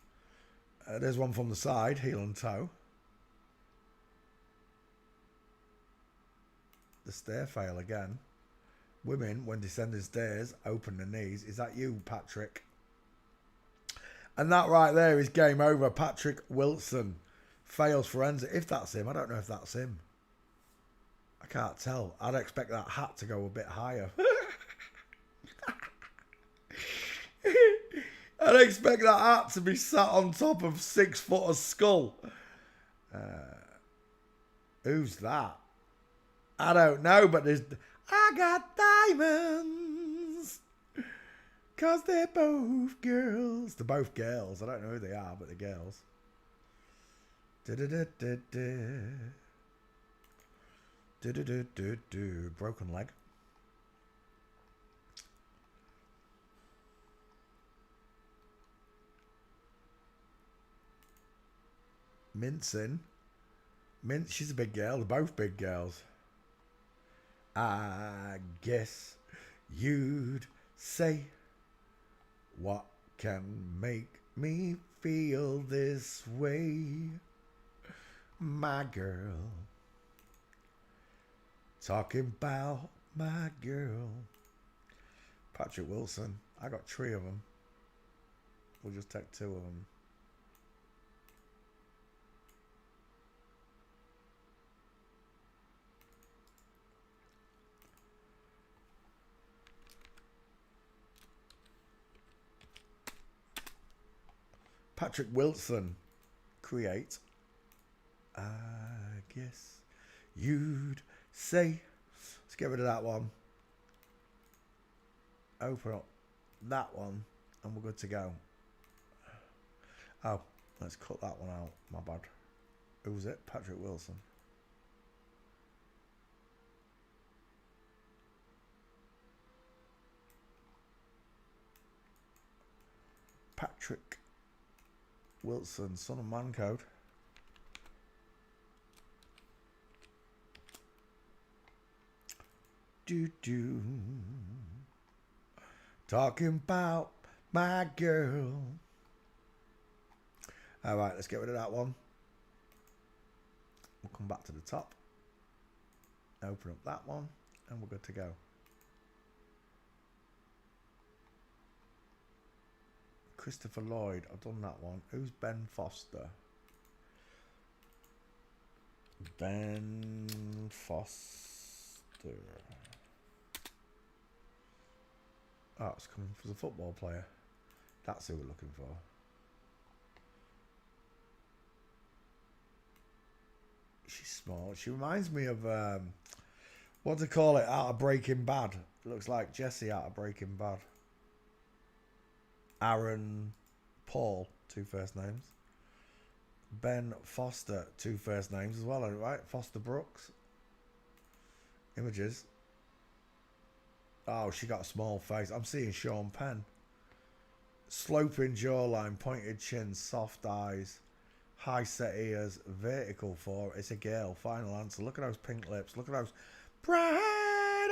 There's one from the side, heel and toe. The stair fail again. Women, when descending stairs, open their knees. Is that you, Patrick? And that right there is game over. Patrick Wilson fails forensic. If that's him, I don't know if that's him. I can't tell. I'd expect that hat to go a bit higher. I'd expect that hat to be sat on top of 6 foot of skull. Who's that? I don't know, but there's... I got diamonds. Because they're both girls. They're both girls. I don't know who they are, but they're girls. Broken leg. Mincing. Mint, she's a big girl. They're both big girls. I guess you'd say, what can make me feel this way, my girl? Talking about my girl. Patrick Wilson. I got 3 of them. We'll just take 2 of them. Patrick Wilson. Create. I guess you'd say. Let's get rid of that one. Open up that one and we're good to go. Oh, let's cut that one out. My bad. Who was it? Patrick Wilson. Patrick Wilson, son of man code. Do. Talking about my girl. All right, let's get rid of that one. We'll come back to the top. Open up that one, and we're good to go. Christopher Lloyd, I've done that one. Who's Ben Foster? Ben Foster. Oh, it's coming for the football player. That's who we're looking for. She's small. She reminds me of, what do they call it, out of Breaking Bad. It looks like Jesse out of Breaking Bad. Aaron Paul, 2 first names. Ben Foster, 2 first names as well, right? Foster Brooks. Images. Oh, she got a small face. I'm seeing Sean Penn. Sloping jawline, pointed chin, soft eyes, high set ears, vertical for it's a girl. Final answer. Look at those pink lips. Look at those bright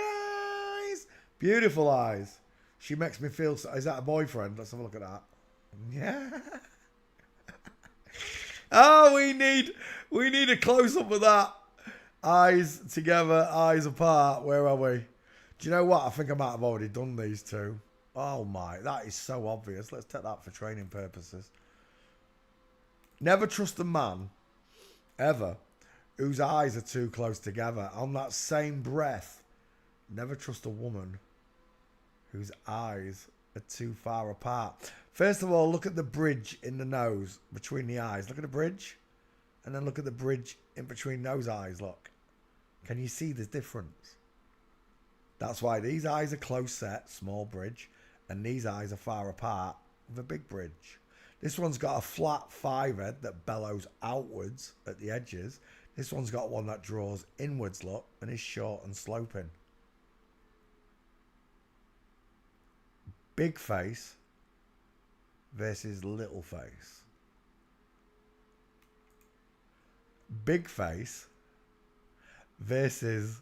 eyes. Beautiful eyes. She makes me feel... Is that a boyfriend? Let's have a look at that. Yeah. Oh, we need a close-up of that. Eyes together, eyes apart. Where are we? Do you know what? I think I might have already done these 2. Oh, my. That is so obvious. Let's take that for training purposes. Never trust a man, ever, whose eyes are too close together. On that same breath, never trust a woman whose eyes are too far apart. First of all, look at the bridge in the nose between the eyes. Look at the bridge. And then look at the bridge in between those eyes. Look. Can you see the difference? That's why these eyes are close set, small bridge. And these eyes are far apart with a big bridge. This one's got a flat 5 head that bellows outwards at the edges. This one's got one that draws inwards, look, and is short and sloping. Big face versus little face. Big face versus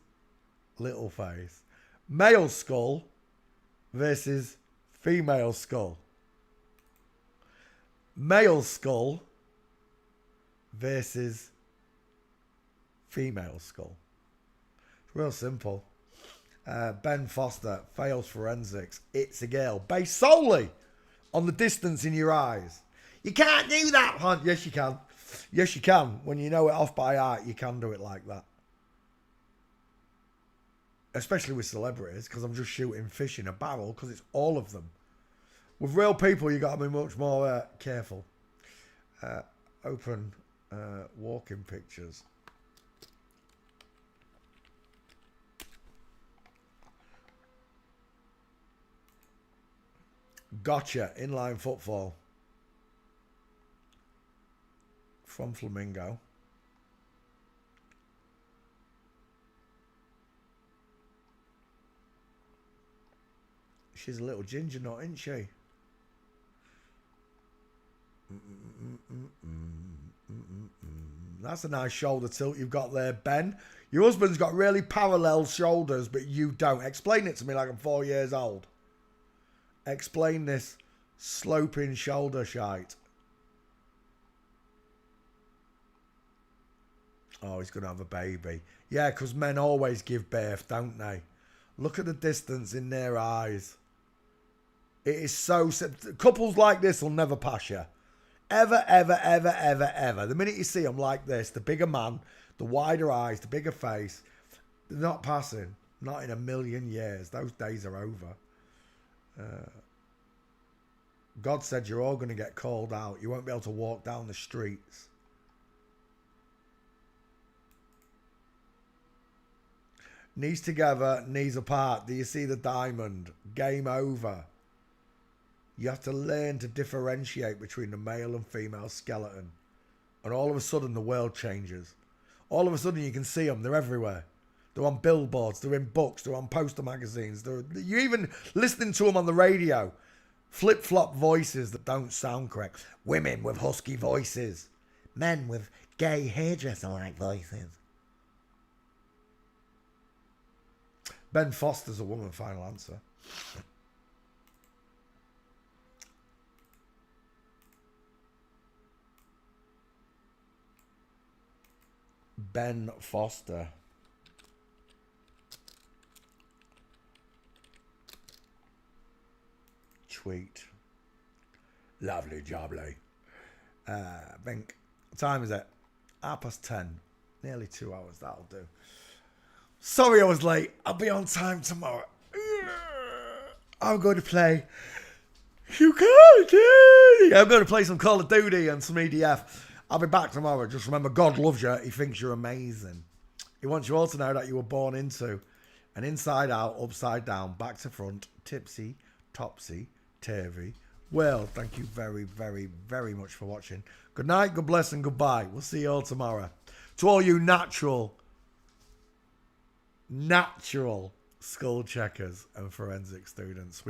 little face. Male skull versus female skull. Male skull versus female skull. It's real simple. Ben Foster fails forensics. It's a girl. Based solely on the distance in your eyes. You can't do that, hon. Yes, you can. Yes, you can. When you know it off by heart, you can do it like that. Especially with celebrities, because I'm just shooting fish in a barrel, because it's all of them. With real people, you got to be much more careful. Open walking pictures. Gotcha. Inline footfall. From Flamingo. She's a little ginger nut, isn't she? That's a nice shoulder tilt you've got there, Ben. Your husband's got really parallel shoulders, but you don't. Explain it to me like I'm 4 years old. Explain this sloping shoulder shite. Oh, he's going to have a baby. Yeah, because men always give birth, don't they? Look at the distance in their eyes. It is so... Couples like this will never pass you. Ever, ever, ever, ever, ever. The minute you see them like this, the bigger man, the wider eyes, the bigger face, they're not passing. Not in a million years. Those days are over. God said you're all going to get called out. You won't be able to walk down the streets. Knees together, knees apart. Do you see the diamond? Game over. You have to learn to differentiate between the male and female skeleton. And all of a sudden, the world changes. All of a sudden, you can see them. They're everywhere. They're on billboards. They're in books. They're on poster magazines. You're even listening to them on the radio. Flip-flop voices that don't sound correct. Women with husky voices. Men with gay hairdresser-like voices. Ben Foster's a woman, final answer. Ben Foster. Tweet. Lovely jubbly. Bink. What time is it? 10:30. Nearly 2 hours. That'll do. Sorry I was late. I'll be on time tomorrow. I'm going to play. You can't. I'm going to play some Call of Duty and some EDF. I'll be back tomorrow. Just remember, God loves you. He thinks you're amazing. He wants you all to know that you were born into an inside out, upside down, back to front, tipsy, topsy, turvy world. Thank you very, very, very much for watching. Good night, good bless, and goodbye. We'll see you all tomorrow. To all you natural skull checkers and forensic students.